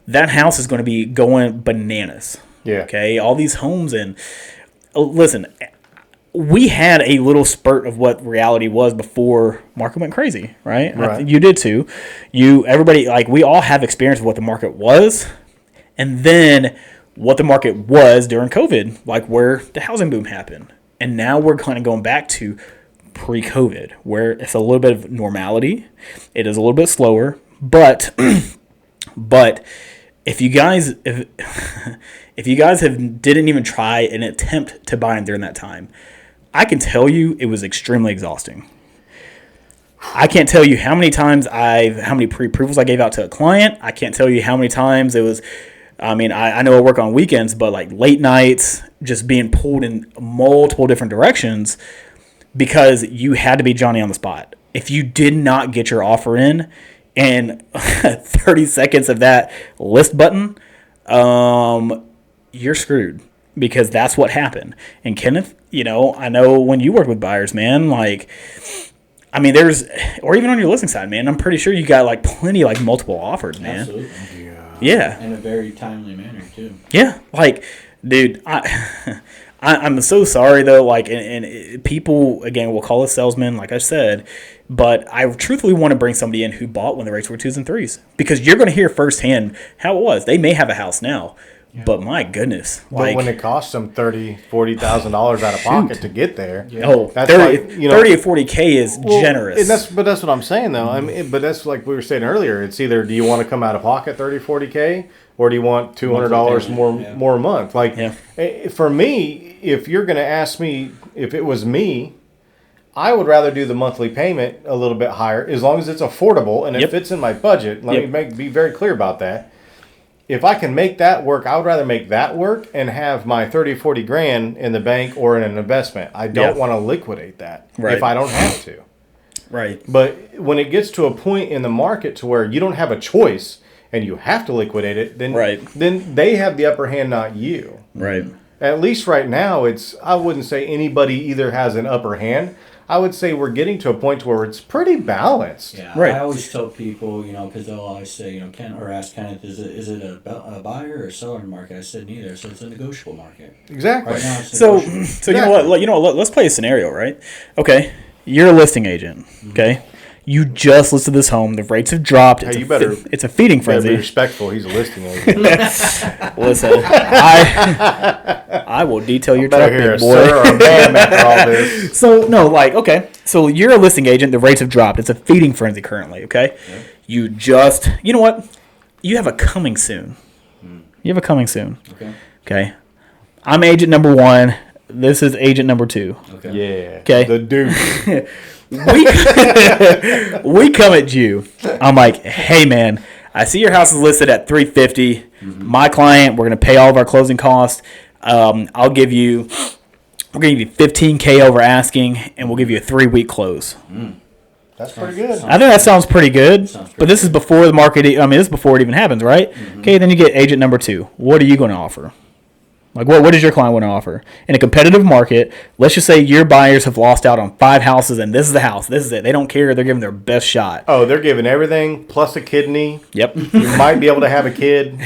that house is going to be going bananas. Yeah. Okay? All these homes, and listen, we had a little spurt of what reality was before market went crazy, right? Right. You did too. Everybody, like, we all have experience of what the market was, and then what the market was during COVID, like where the housing boom happened. And now we're kind of going back to pre-COVID, where it's a little bit of normality. It is a little bit slower, but if you guys didn't even try an attempt to buy in during that time, I can tell you it was extremely exhausting. I can't tell you how many pre-approvals I gave out to a client. I can't tell you how many times it was. I mean, I know I work on weekends, but like late nights, just being pulled in multiple different directions because you had to be Johnny on the spot. If you did not get your offer in 30 seconds of that list button, you're screwed because that's what happened. And Kenneth, I know when you work with buyers, man, like, I mean, or even on your listing side, man, I'm pretty sure you got like plenty, like multiple offers, man. Absolutely. Yeah. In a very timely manner, too. Yeah. Like, dude, I'm so sorry, though. Like, and people, again, will call us salesmen, like I said. But I truthfully want to bring somebody in who bought when the rates were 2s and 3s. Because you're going to hear firsthand how it was. They may have a house now. Yeah. But my goodness. But when it costs them $40,000 out of pocket to get there. Yeah. Oh, that's 30 or 40K is generous. But that's what I'm saying, though. I mean, but that's like we were saying earlier. It's either do you want to come out of pocket 30, 40K, or do you want $200 more a month? Like, for me, if you're going to ask me if it was me, I would rather do the monthly payment a little bit higher as long as it's affordable and it fits in my budget. Let me be very clear about that. If I can make that work, I would rather make that work and have my 30, 40 grand in the bank or in an investment. I don't want to liquidate that if I don't have to. Right. But when it gets to a point in the market to where you don't have a choice and you have to liquidate it, then they have the upper hand, not you. Right. At least right now, I wouldn't say anybody either has an upper hand. I would say we're getting to a point where it's pretty balanced. Yeah, right. I always tell people, because they'll always say, ask Kenneth, is it a buyer or seller market? I said neither. So it's a negotiable market. Exactly. Right now, so you know what? Let's play a scenario, right? Okay, you're a listing agent. Okay, you just listed this home. The rates have dropped. It's a feeding frenzy. Be respectful. He's a listing agent. Listen, I will detail your truck, big boy. Sir or ma'am after all this. So you're a listing agent. The rates have dropped. It's a feeding frenzy currently. Okay, you know what? You have a coming soon. You have a coming soon. Okay. I'm agent number 1. This is agent number 2. Okay. Yeah. Okay. The dude. We come at you. I'm like, hey man, I see your house is listed at $350. Mm-hmm. My client, we're gonna pay all of our closing costs. I'll give you $15K over asking, and we'll give you a 3-week close. That's pretty good. I think that sounds pretty good. But this is before the market. I mean, this is before it even happens, right? Mm-hmm. Okay, then you get agent number 2. What are you going to offer? Like, what does your client want to offer? In a competitive market, let's just say your buyers have lost out on 5 houses, and this is the house. This is it. They don't care. They're giving their best shot. Oh, they're giving everything plus a kidney. Yep. You might be able to have a kid.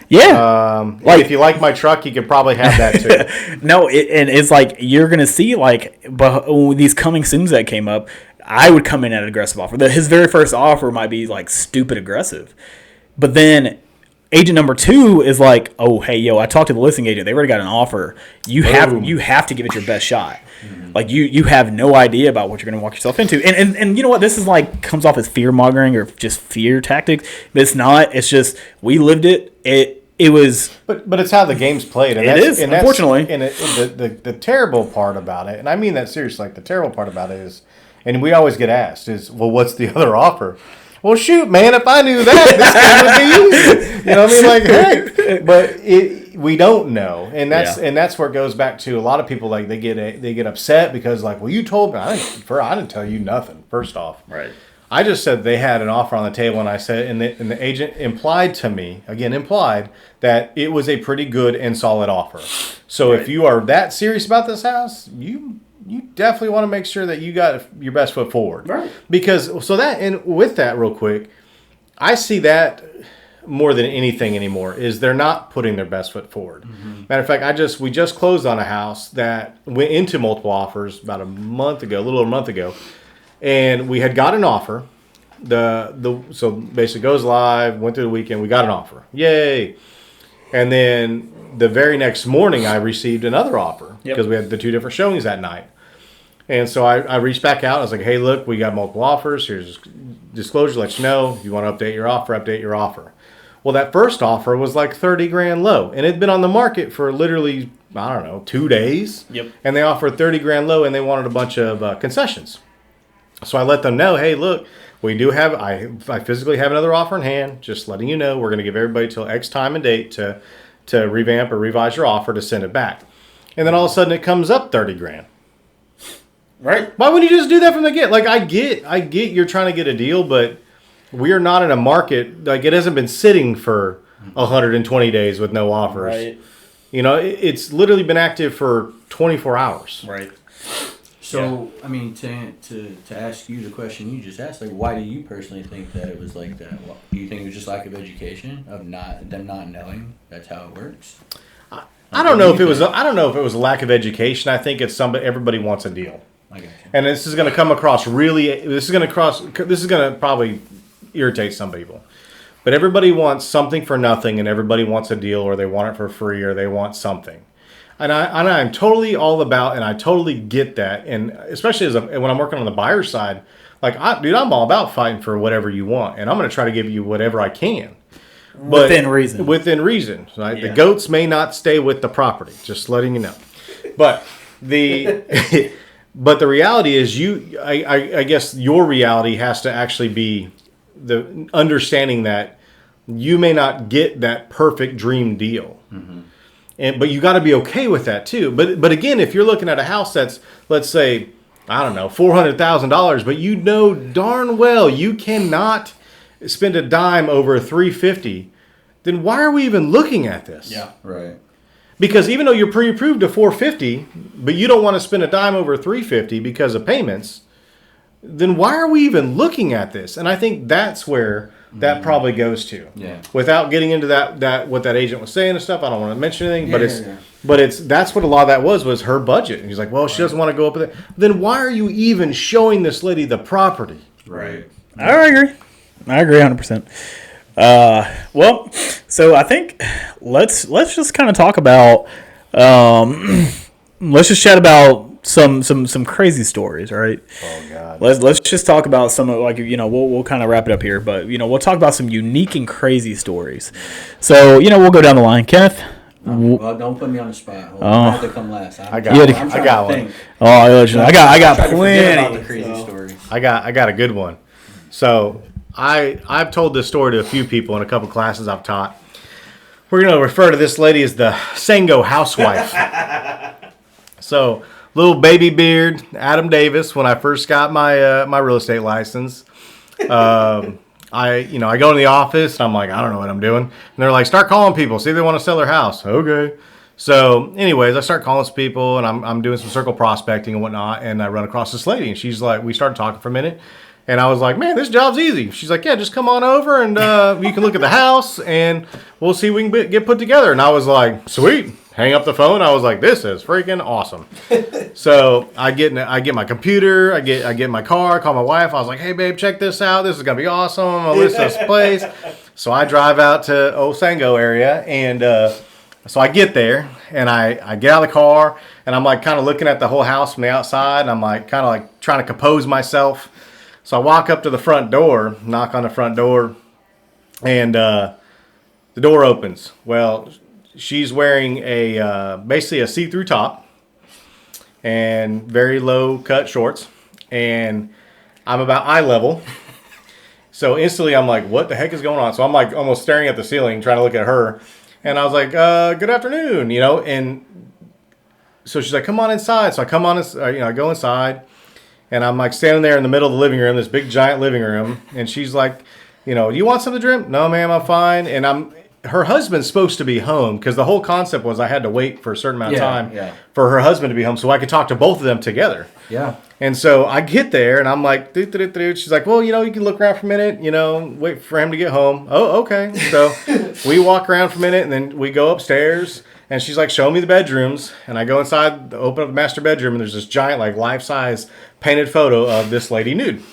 Yeah. If you like my truck, you could probably have that too. No, and it's like you're going to see, these coming soons that came up, I would come in at an aggressive offer. His very first offer might be, stupid aggressive. But then agent number 2 is like, oh, hey, I talked to the listing agent. They already got an offer. You have to give it your best shot. Mm-hmm. You have no idea about what you're going to walk yourself into. And you know what? This is comes off as fear-mongering or just fear tactics. But it's not. It's just we lived it. It was. But it's how the game's played. And unfortunately. And the terrible part about it, and I mean that seriously, the terrible part about it is, and we always get asked is, well, what's the other offer? Well, shoot, man, if I knew that, this game would be easy. You know what I mean? Heck. But we don't know. And that's where it goes back to a lot of people, they get upset because, well, you told me. I didn't tell you nothing, first off. Right. I just said they had an offer on the table, and I said, and the agent implied to me, that it was a pretty good and solid offer. So if you are that serious about this house, you definitely want to make sure that you got your best foot forward. Right. And with that real quick, I see that more than anything anymore is they're not putting their best foot forward. Mm-hmm. Matter of fact, we just closed on a house that went into multiple offers about a little over a month ago. And we had got an offer. So basically goes live, went through the weekend, we got an offer. Yay. And then the very next morning, I received another offer because we had the 2 different showings that night. And so I reached back out. I was like, hey, look, we got multiple offers. Here's disclosure, let you know. If you want to update your offer, update your offer. Well, that first offer was like 30 grand low. And it had been on the market for literally, I don't know, 2 days. Yep. And they offered 30 grand low and they wanted a bunch of concessions. So I let them know, hey, look, we do have, I physically have another offer in hand. Just letting you know, we're going to give everybody till X time and date to revamp or revise your offer to send it back. And then all of a sudden it comes up 30 grand. Right. Why wouldn't you just do that from the get? Like, I get you're trying to get a deal, but we are not in a market, like, it hasn't been sitting for 120 days with no offers. Right. You know, it's literally been active for 24 hours. Right. So, I mean, to ask you the question you just asked, like, why do you personally think that it was like that? Do you think it was just lack of education, of them not knowing that's how it works? I don't know if it was a lack of education. I think it's everybody wants a deal. And this is going to come across this is going to probably irritate some people. But everybody wants something for nothing, and everybody wants a deal, or they want it for free, or they want something. And I'm totally all about, and I totally get that. And especially when I'm working on the buyer side, like, I'm all about fighting for whatever you want. And I'm going to try to give you whatever I can. But Within reason. Within reason. Right? Yeah. The goats may not stay with the property, just letting you know. But the but the reality is I guess your reality has to actually be the understanding that you may not get that perfect dream deal. Mm-hmm. But you got to be okay with that too. But again, if you're looking at a house that's, let's say, I don't know, $400,000, but you know darn well you cannot spend a dime over $350, then why are we even looking at this? Yeah, right. Because even though you're pre-approved to $450, but you don't want to spend a dime over $350 because of payments, then why are we even looking at this? And I think that's where that probably goes to. Yeah. Without getting into that what that agent was saying and stuff, I don't want to mention anything, Yeah, but that's what a lot of that was her budget. And he's like, well, she doesn't want to go up with it. Then why are you even showing this lady the property? Right. I agree 100%. Well, so I think let's just kind of talk about let's just chat about some crazy stories, all right? Oh God. Let's just talk about some of, like, you know, we'll kind of wrap it up here, but, you know, we'll talk about some unique and crazy stories. So, you know, we'll go down the line. Kenneth. Well, don't put me on the spot. I have to come last. I got one. Oh, I got about plenty. the crazy stories. I got a good one. So I've told this story to a few people in a couple classes I've taught. We're going to refer to this lady as the Sango housewife. So, little baby beard, Adam Davis, when I first got my real estate license. I go in the office and I'm like, I don't know what I'm doing. And they're like, start calling people, see if they want to sell their house. Okay. So anyways, I start calling some people and I'm doing some circle prospecting and whatnot. And I run across this lady and she's like, we started talking for a minute. And I was like, man, this job's easy. She's like, yeah, just come on over and you can look at the house and we'll see if we can get put together. And I was like, sweet. Hang up the phone. I was like, this is freaking awesome. So I get my computer, I get my car, I call my wife. I was like, hey babe, check this out. This is gonna be awesome. I'm gonna list this place. So I drive out to Old Sango area, and so I get there and I get out of the car and I'm like kind of looking at the whole house from the outside, and I'm like kind of like trying to compose myself. So I walk up to the front door, knock on the front door, and the door opens. Well, she's wearing basically a see-through top and very low cut shorts, and I'm about eye level. So instantly I'm like, what the heck is going on? So I'm like almost staring at the ceiling, trying to look at her. And I was like, good afternoon, you know? And so she's like, come on inside. So I come on, I go inside, and I'm like standing there in the middle of the living room, this big giant living room. And she's like, you know, do you want something to drink? No, ma'am, I'm fine. And her husband's supposed to be home, because the whole concept was I had to wait for a certain amount of time for her husband to be home so I could talk to both of them together. Yeah. And so I get there and I'm like, she's like, well, you know, you can look around for a minute, you know, wait for him to get home. Oh, okay. So we walk around for a minute and then we go upstairs, and she's like, show me the bedrooms. And I go inside, open up the master bedroom, and there's this giant, like, life-size painted photo of this lady nude.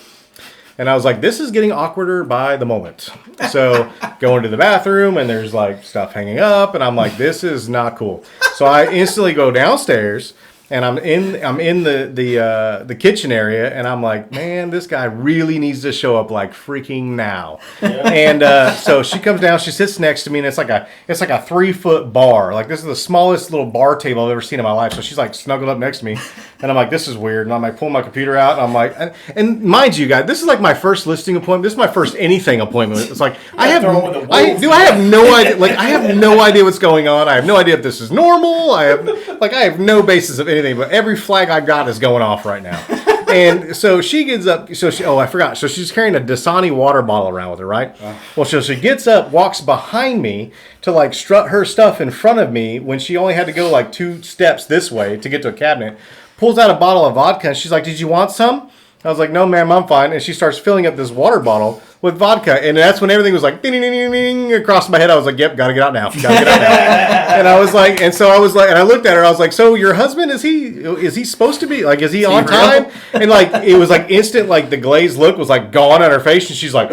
And I was like, this is getting awkwarder by the moment. So go into the bathroom and there's like stuff hanging up. And I'm like, this is not cool. So I instantly go downstairs and I'm in the kitchen area. And I'm like, man, this guy really needs to show up like freaking now. Yeah. And so she comes down, she sits next to me, and it's like a 3-foot bar. Like this is the smallest little bar table I've ever seen in my life. So she's like snuggled up next to me. And I'm like, this is weird. And I'm like, pulling my computer out. And I'm like, and mind you, guys, this is like my first listing appointment. This is my first anything appointment. It's like, I have no idea. Like, I have no idea what's going on. I have no idea if this is normal. I have no basis of anything, but every flag I got is going off right now. And so she gets up. I forgot. So she's carrying a Dasani water bottle around with her, right? Well, so she gets up, walks behind me to like strut her stuff in front of me when she only had to go like 2 steps this way to get to a cabinet. Pulls out a bottle of vodka, and she's like, did you want some? I was like, no, ma'am, I'm fine. And she starts filling up this water bottle with vodka, and that's when everything was like, ding, ding, ding, ding, across my head. I was like, yep, gotta get out now. And I was like, and I looked at her, I was like, so your husband, is he supposed to be, like, is he on time? And like, it was like instant, like the glazed look was like gone on her face, and she's like,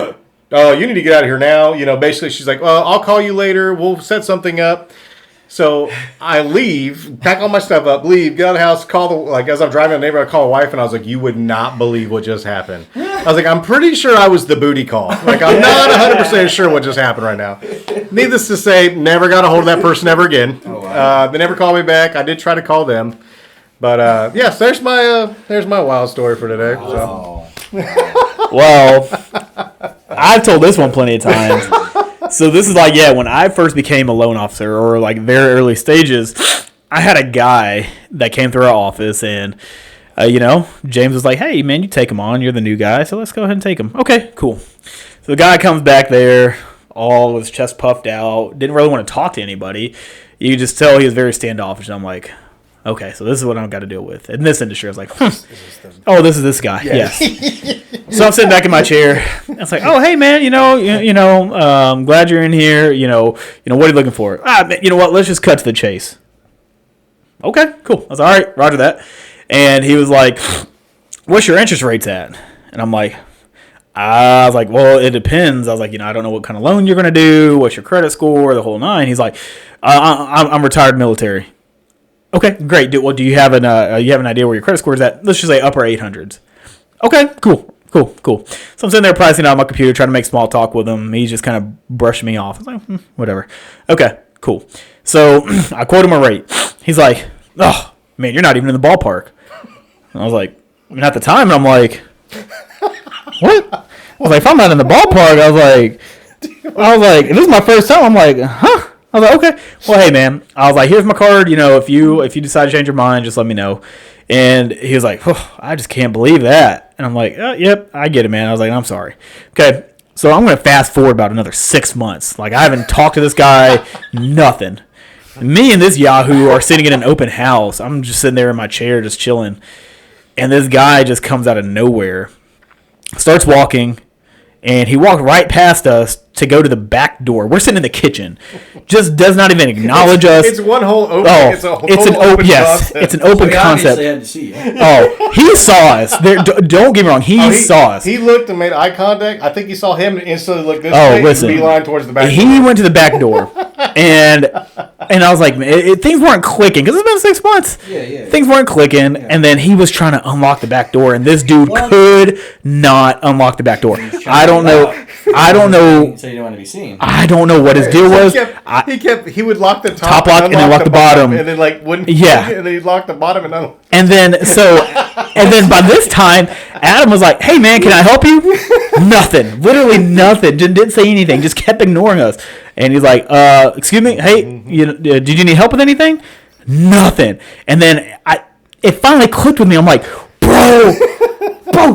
oh, you need to get out of here now. You know, basically she's like, well, I'll call you later. We'll set something up. So I leave, pack all my stuff up, leave, get out of the house, as I'm driving to the neighborhood, I call my wife, and I was like, you would not believe what just happened. I was like, I'm pretty sure I was the booty call. Like, I'm not 100% sure what just happened right now. Needless to say, never got a hold of that person ever again. Oh, wow. They never called me back. I did try to call them. But, yes, there's my wild story for today. Oh. So. Well, I've told this one plenty of times. So this is like, when I first became a loan officer, or like very early stages, I had a guy that came through our office, and James was like, hey man, you take him on, you're the new guy, so let's go ahead and take him. Okay, cool. So the guy comes back there all with his chest puffed out, didn't really want to talk to anybody. You could just tell he was very standoffish, and I'm like, okay, so this is what I've got to deal with. In this industry, I was like, this is this guy. Yes. So I'm sitting back in my chair. It's like, oh, hey, man, I'm glad you're in here. What are you looking for? You know what? Let's just cut to the chase. Okay, cool. I was all right, roger that. And he was like, what's your interest rates at? And I'm like, well, it depends. I was like, I don't know what kind of loan you're going to do. What's your credit score? The whole nine. He's like, I'm retired military. Okay, great. Do you have an idea where your credit score is at? Let's just say upper 800s. Okay, cool. So I'm sitting there pricing out on my computer, trying to make small talk with him. He's just kind of brushing me off. I was like, whatever. Okay, cool. So I quote him a rate. He's like, oh, man, you're not even in the ballpark. And I was like, at the time, and I'm like, what? I was like, if I'm not in the ballpark, I was like, this is my first time. I'm like, huh? I was like, okay. Well, hey, man. I was like, here's my card. If you decide to change your mind, just let me know. And he was like, oh, I just can't believe that. And I'm like, yep, I get it, man. I was like, I'm sorry. Okay, so I'm going to fast forward about another 6 months. Like, I haven't talked to this guy, nothing. Me and this Yahoo are sitting in an open house. I'm just sitting there in my chair just chilling. And this guy just comes out of nowhere, starts walking, and he walked right past us to go to the back door. We're sitting in the kitchen. Just does not even acknowledge us. It's one whole open. It's an open concept. It's an open concept. Had to see you. Oh, he saw us. Don't get me wrong. He saw us. He looked and made eye contact. I think he saw him and instantly looked this way. Listen. And beeline towards the back door. He went to the back door, and I was like, man, things weren't clicking because it's been 6 months. Yeah. Things weren't clicking, and then he was trying to unlock the back door, and this dude could not unlock the back door. I don't know. So you don't want to be seen. I don't know what his deal was. He would lock the top lock and then lock the bottom, and then wouldn't. Yeah. And then he'd lock the bottom and unlock. And then by this time, Adam was like, "Hey man, can I help you?" Nothing, literally nothing. Didn't say anything. Just kept ignoring us. And he's like, "Excuse me, hey, did you need help with anything?" Nothing. And then it finally clicked with me. I'm like, "Bro,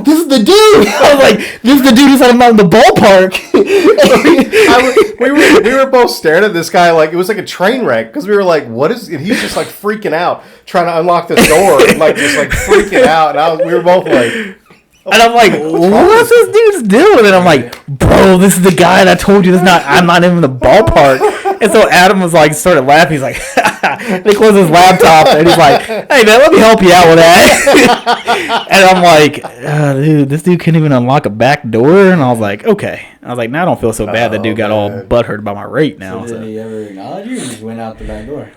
this is the dude." I was like, "This is the dude who said I'm not in the ballpark." we were both staring at this guy like it was like a train wreck because we were like, "What is?" And he's just like freaking out, trying to unlock this door, and just freaking out. And we were both like, and I'm like, "What's this dude's doing?" And I'm like, "Bro, this is the guy that told you I'm not even in the ballpark." And so Adam was like, started laughing. He's like, and he closed his laptop and he's like, hey man, let me help you out with that. And I'm like, dude, this dude can't even unlock a back door. And I was like, okay. I was like, now I don't feel so bad. That dude got all butthurt about my rate now. So did he ever acknowledge you, or just went out the back door?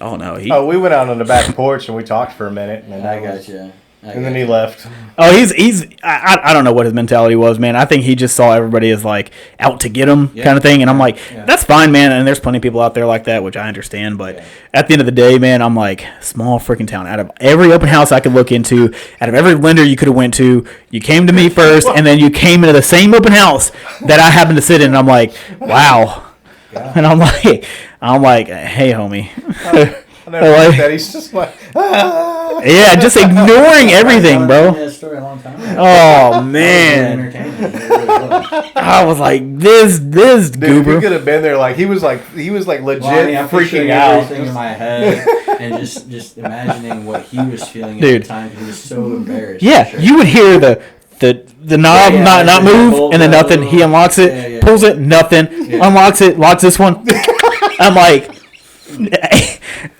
Oh no, we went out on the back porch and we talked for a minute. And I got you. And then he left. Oh, he's I don't know what his mentality was, man. I think he just saw everybody as like out to get him kind of thing. And I'm like, that's fine, man. And there's plenty of people out there like that, which I understand. But at the end of the day, man, I'm like, small freaking town. Out of every open house I could look into, out of every lender you could have went to, you came to me first, and then you came into the same open house that I happened to sit in. And I'm like, wow. And I'm like, hey, homie. I never like that. He's just like, yeah, just ignoring everything, bro. Oh man, I was like, this dude, goober. He could have been there. Like he was like legit I'm freaking out. Everything in my head and just imagining what he was feeling at the time. He was so embarrassed. Yeah, you would hear the knob not move, and then nothing. He unlocks it, pulls it, nothing. Unlocks it, locks this one. I'm like,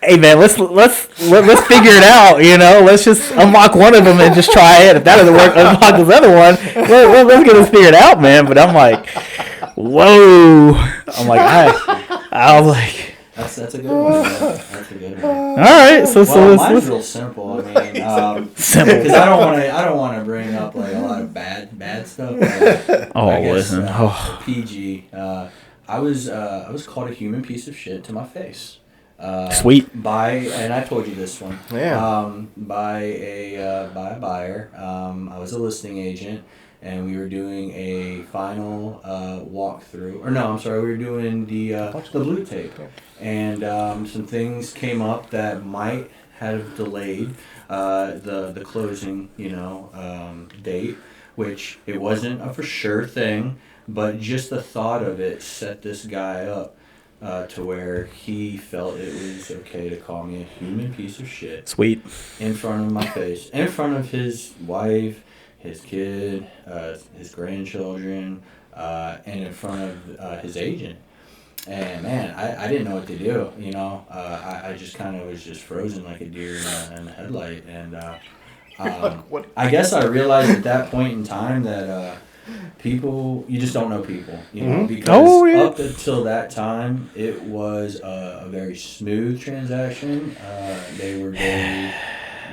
hey man, let's figure it out. You know, let's just unlock one of them and just try it. If that doesn't work, unlock this other one. Let's get this figured out, man. But I'm like, whoa. I'm like, I was like. That's a good one. That's a good one. All right, so mine's real simple. I mean, simple because I don't want to bring up like a lot of bad stuff. Listen. PG. I was called a human piece of shit to my face. Sweet. And I told you this one. Yeah. By a buyer. I was a listing agent. And we were doing a final walkthrough. Or no, I'm sorry, we were doing the blue tape. And some things came up that might have delayed the closing, date, which it wasn't a for sure thing, but just the thought of it set this guy up to where he felt it was okay to call me a human piece of shit. Sweet. In front of my face, in front of his wife, his kid, his grandchildren, and in front of his agent. And man, I didn't know what to do. I just kind of was just frozen like a deer in a headlight. And I guess I realized at that point in time that people, you just don't know people. Because up until that time, it was a very smooth transaction. They were very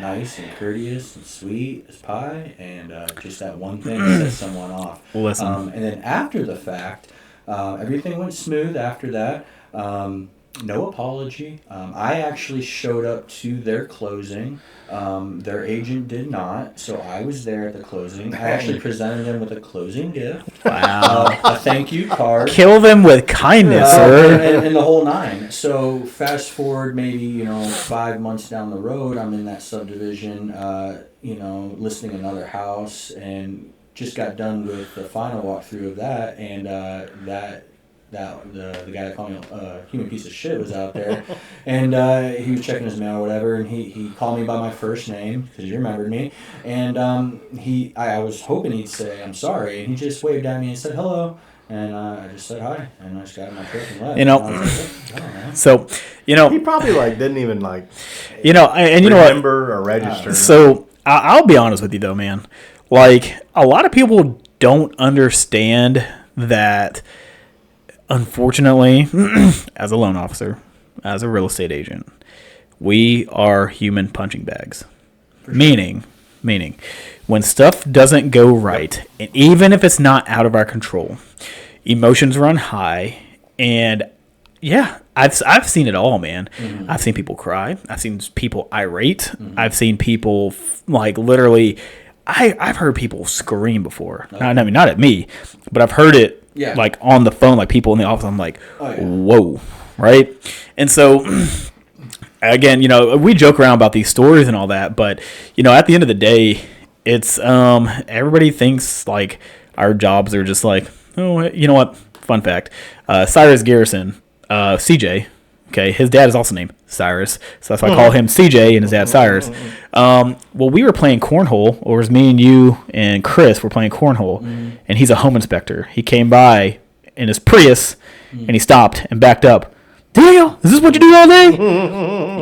nice and courteous and sweet as pie, and just that one thing set someone off. Listen. And then after the fact, everything went smooth after that. No apology. I actually showed up to their closing. Their agent did not, so I was there at the closing. I actually presented them with a closing gift. Wow. A thank you card. Kill them with kindness, sir. And the whole nine. So fast forward maybe, 5 months down the road, I'm in that subdivision, listing another house, and just got done with the final walkthrough of that, and the guy that called me a human piece of shit was out there, and he was checking his mail or whatever, and he called me by my first name because he remembered me, and I was hoping he'd say I'm sorry, and he just waved at me and said hello, and I just said hi, and I just got in my truck and left. So he probably didn't even remember or register. So I'll be honest with you though, man. Like, a lot of people don't understand that. Unfortunately, as a loan officer, as a real estate agent, we are human punching bags. Sure. Meaning, when stuff doesn't go right, and even if it's not out of our control, emotions run high, and yeah, I've seen it all, man. Mm-hmm. I've seen people cry. I've seen people irate. Mm-hmm. I've seen people literally. I've heard people scream before. Okay. Not at me, but I've heard it. Yeah. Like on the phone, like people in the office, I'm like, whoa, right? And so, again, we joke around about these stories and all that, but, at the end of the day, it's, everybody thinks, like, our jobs are just like, oh, you know what? Fun fact. Cyrus Garrison, CJ, okay, his dad is also named Cyrus, so that's why I call him CJ and his dad Cyrus. Well, we were playing cornhole, or it was me and you and Chris were playing cornhole, and he's a home inspector. He came by in his Prius, and he stopped and backed up, Daniel, is this what you do all day?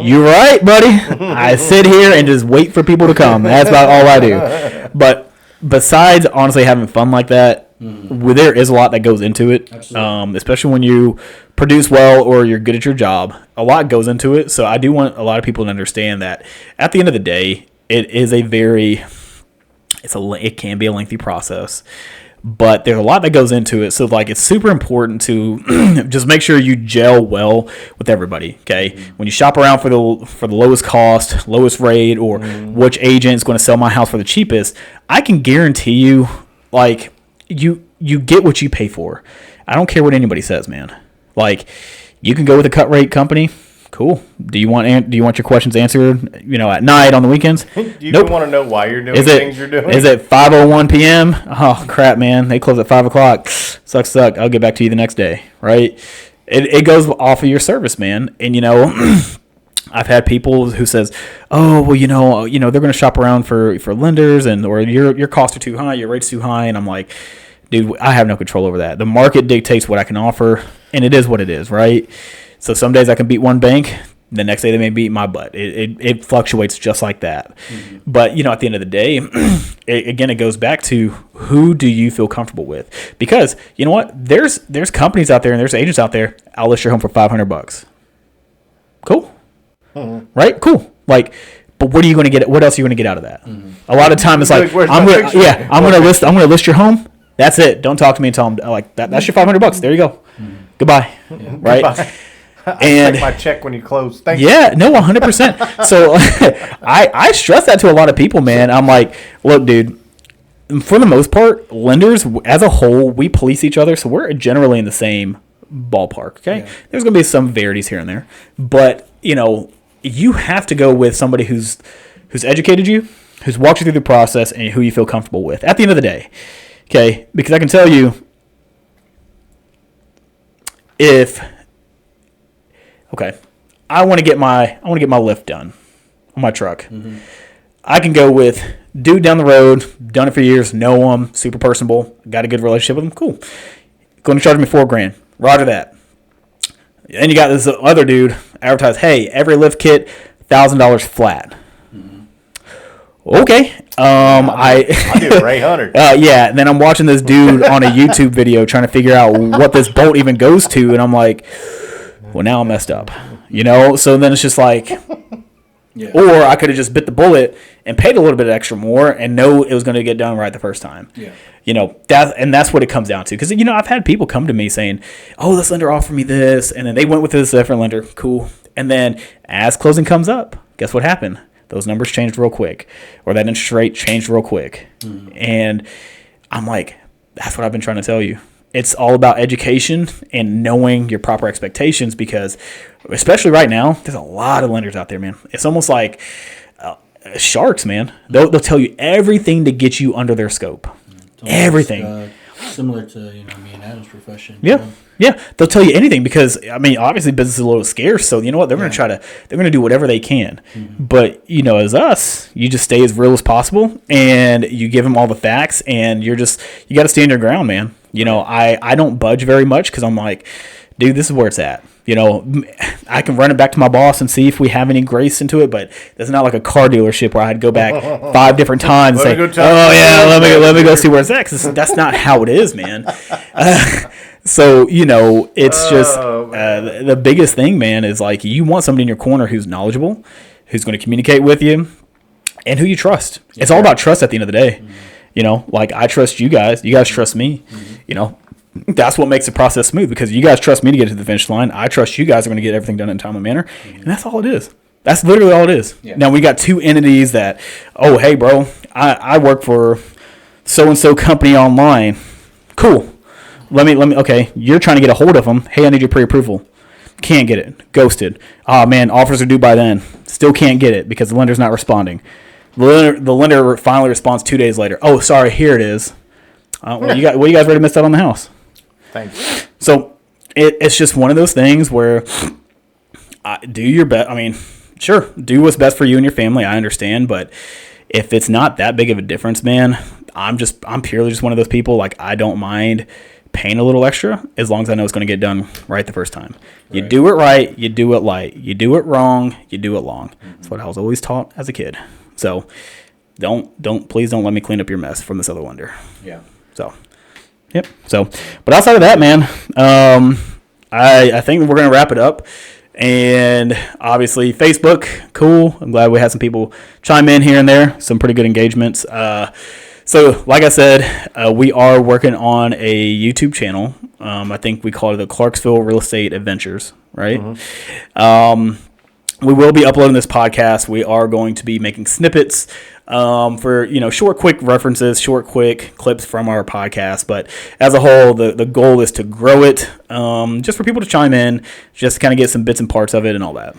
You're right, buddy. I sit here and just wait for people to come. That's about all I do. But besides honestly having fun like that, there is a lot that goes into it. Especially when you produce well or you're good at your job. A lot goes into it. So I do want a lot of people to understand that at the end of the day, it is it can be a lengthy process. But there's a lot that goes into it. So, like, it's super important to just make sure you gel well with everybody, okay? When you shop around for the lowest cost, lowest rate, or which agent is going to sell my house for the cheapest, I can guarantee you, like, you get what you pay for. I don't care what anybody says, man. Like, you can go with a cut rate company. Cool. Do you want your questions answered, at night on the weekends? Do you want to know why you're doing things you're doing? Is it 5:01 p.m.? Oh, crap, man. They close at 5 o'clock. Sucks. I'll get back to you the next day, right? It goes off of your service, man. And, I've had people who says, oh, well, they're going to shop around for lenders or your costs are too high, your rate's too high. And I'm like, dude, I have no control over that. The market dictates what I can offer, and it is what it is, right? So some days I can beat one bank. The next day they may beat my butt. It fluctuates just like that. Mm-hmm. But, at the end of the day, it goes back to who do you feel comfortable with? Because, you know what? There's companies out there and there's agents out there. I'll list your home for $500. Cool. Mm-hmm. Right? Cool. Like, but what are you going to get? What else are you going to get out of that? Mm-hmm. A lot of time it's like, I'm going to list your home. That's it. Don't talk to me and tell them like that's your $500. There you go. Mm-hmm. Goodbye. Yeah. Right? Goodbye. And my check when you close. Thank you. Yeah, no, 100%. So I stress that to a lot of people, man. I'm like, look, dude, for the most part, lenders as a whole, we police each other, so we're generally in the same ballpark. Okay, There's going to be some varieties here and there, but you have to go with somebody who's educated you, who's walked you through the process, and who you feel comfortable with. At the end of the day, okay, because I can tell you, I want to get my lift done on my truck. Mm-hmm. I can go with dude down the road, done it for years, know him, super personable, got a good relationship with him. Cool. Going to charge me $4,000. Roger that. And you got this other dude advertise, hey, every lift kit, $1,000 flat. Mm-hmm. Okay. I'll do Ray Hunter. Yeah. And then I'm watching this dude on a YouTube video trying to figure out what this bolt even goes to, and I'm like, well, now I'm messed up, So then it's just like, or I could have just bit the bullet and paid a little bit extra more and know it was going to get done right the first time. Yeah. That's what it comes down to. Because, I've had people come to me saying, oh, this lender offered me this, and then they went with this different lender. Cool. And then as closing comes up, guess what happened? Those numbers changed real quick, or that interest rate changed real quick. Mm-hmm. And I'm like, that's what I've been trying to tell you. It's all about education and knowing your proper expectations, because especially right now, there's a lot of lenders out there, man. It's almost like sharks, man. They'll tell you everything to get you under their scope. Everything. Similar to me and Adam's profession. Yeah. Yeah, they'll tell you anything because, obviously business is a little scarce. So, you know what? They're going to do whatever they can. Mm-hmm. But, as us, you just stay as real as possible and you give them all the facts, and you got to stand your ground, man. I don't budge very much because I'm like, dude, this is where it's at. I can run it back to my boss and see if we have any grace into it, but it's not like a car dealership where I'd go back 5 different times and say, let me go see where it's at. 'Cause that's not how it is, man. So, it's just the biggest thing, man, is like you want somebody in your corner who's knowledgeable, who's going to communicate with you, and who you trust. Yeah. It's all about trust at the end of the day. Mm-hmm. Like I trust you guys trust me. Mm-hmm. That's what makes the process smooth, because you guys trust me to get to the finish line. I trust you guys are going to get everything done in a timely manner. Mm-hmm. And that's all it is. That's literally all it is. Yeah. Now, we got 2 entities that, oh, hey, bro, I work for so-and-so company online. Cool. Let me, okay, you're trying to get a hold of them. Hey, I need your pre-approval. Can't get it. Ghosted. Oh, man, offers are due by then. Still can't get it because the lender's not responding. The lender finally responds 2 days later. Oh, sorry, here it is. You guys already missed out on the house. Thanks. So it's just one of those things where do your best. Sure, do what's best for you and your family. I understand, but if it's not that big of a difference, man, I'm purely just one of those people. Like, I don't mind paying a little extra as long as I know it's going to get done right the first time. You Right. do it right, you do it light. You do it wrong, you do it long. That's what I was always taught as a kid. So please don't let me clean up your mess from this other lender. Yeah. So, yep. So, but outside of that, man, I think we're going to wrap it up. And obviously Facebook, cool. I'm glad we had some people chime in here and there. Some pretty good engagements. So like I said, we are working on a YouTube channel. I think we call it the Clarksville Real Estate Adventures, right? We will be uploading this podcast. We are going to be making snippets for short, quick references, short, quick clips from our podcast. But as a whole, the goal is to grow it, just for people to chime in, just kind of get some bits and parts of it and all that.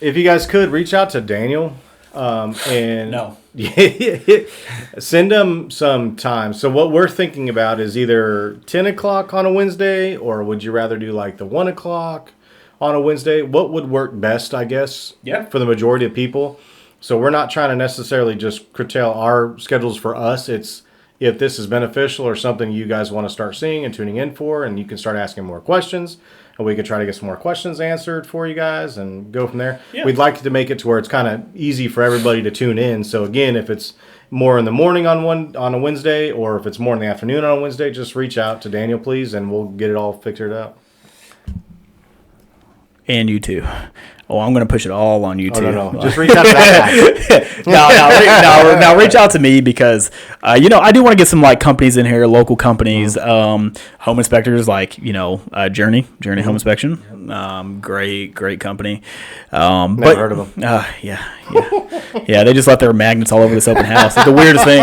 If you guys could reach out to Daniel and No. send him some time. So what we're thinking about is either 10 o'clock on a Wednesday, or would you rather do like the 1 o'clock on a Wednesday? What would work best, I guess, for the majority of people. So we're not trying to necessarily just curtail our schedules for us. It's if this is beneficial or something you guys want to start seeing and tuning in for, and you can start asking more questions, and we could try to get some more questions answered for you guys and go from there. Yeah. We'd like to make it to where it's kind of easy for everybody to tune in. So again, if it's more in the morning on a Wednesday, or if it's more in the afternoon on a Wednesday, just reach out to Daniel, please, and we'll get it all figured out. And you too. Oh, I'm going to push it all on you too. No. Just reach out to that guy. No, reach out to me because, I do want to get some like companies in here, local companies, home inspectors like, Journey Home Inspection. Great company. Never heard of them. Yeah. They just left their magnets all over this open house. It's the weirdest thing.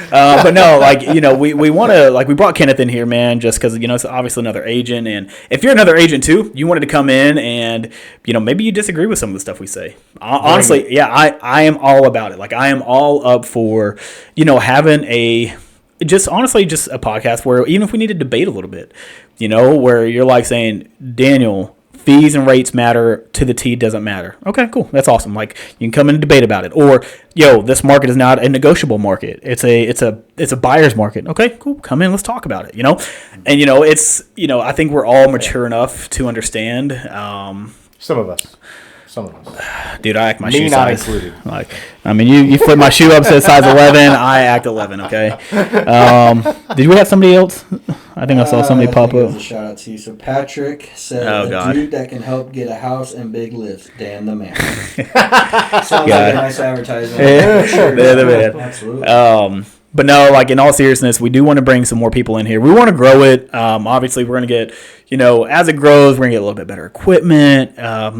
But no, we want to, we brought Kenneth in here, man, just because, it's obviously another agent. And if you're another agent too, you wanted to come in and, maybe you disagree with some of the stuff we say. Honestly, I am all about it. I am all up for, having just a podcast where even if we need to debate a little bit, where you're saying, Daniel, fees and rates matter to the T doesn't matter. Okay, cool. That's awesome. You can come in and debate about it. Or, this market is not a negotiable market. It's a buyer's market. Okay, cool. Come in, let's talk about it, And it's, I think we're all mature enough to understand. Some of us. Dude, I act my Me shoe not size. included. You flip my shoe up, says size 11. I act 11. Okay. Did we have somebody else? I think I saw somebody pop up. A shout out to you. So Patrick said, God. dude that can help get a house and big lifts. Dan the man. Sounds like a nice advertisement. Sure. They're the man. Absolutely. But no, in all seriousness, we do want to bring some more people in here. We want to grow it. Obviously, we're going to get, as it grows, we're going to get a little bit better equipment,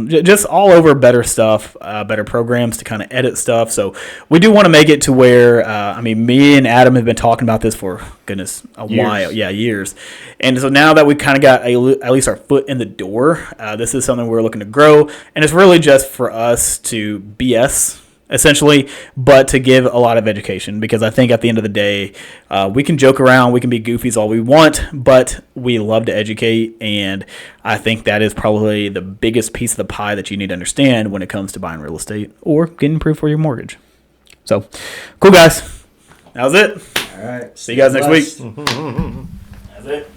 just all over better stuff, better programs to kind of edit stuff. So we do want to make it to where, me and Adam have been talking about this for, goodness, while. Yeah, years. And so now that we've kind of got at least our foot in the door, this is something we're looking to grow. And it's really just for us to BS, essentially, but to give a lot of education, because I think at the end of the day, we can joke around, we can be goofies all we want, but we love to educate, and I think that is probably the biggest piece of the pie that you need to understand when it comes to buying real estate or getting approved for your mortgage. So, cool, guys. That was it. All right. See you guys next week. That's it.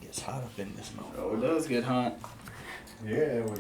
It's hot up in this moment. Oh, it does get hot. Yeah.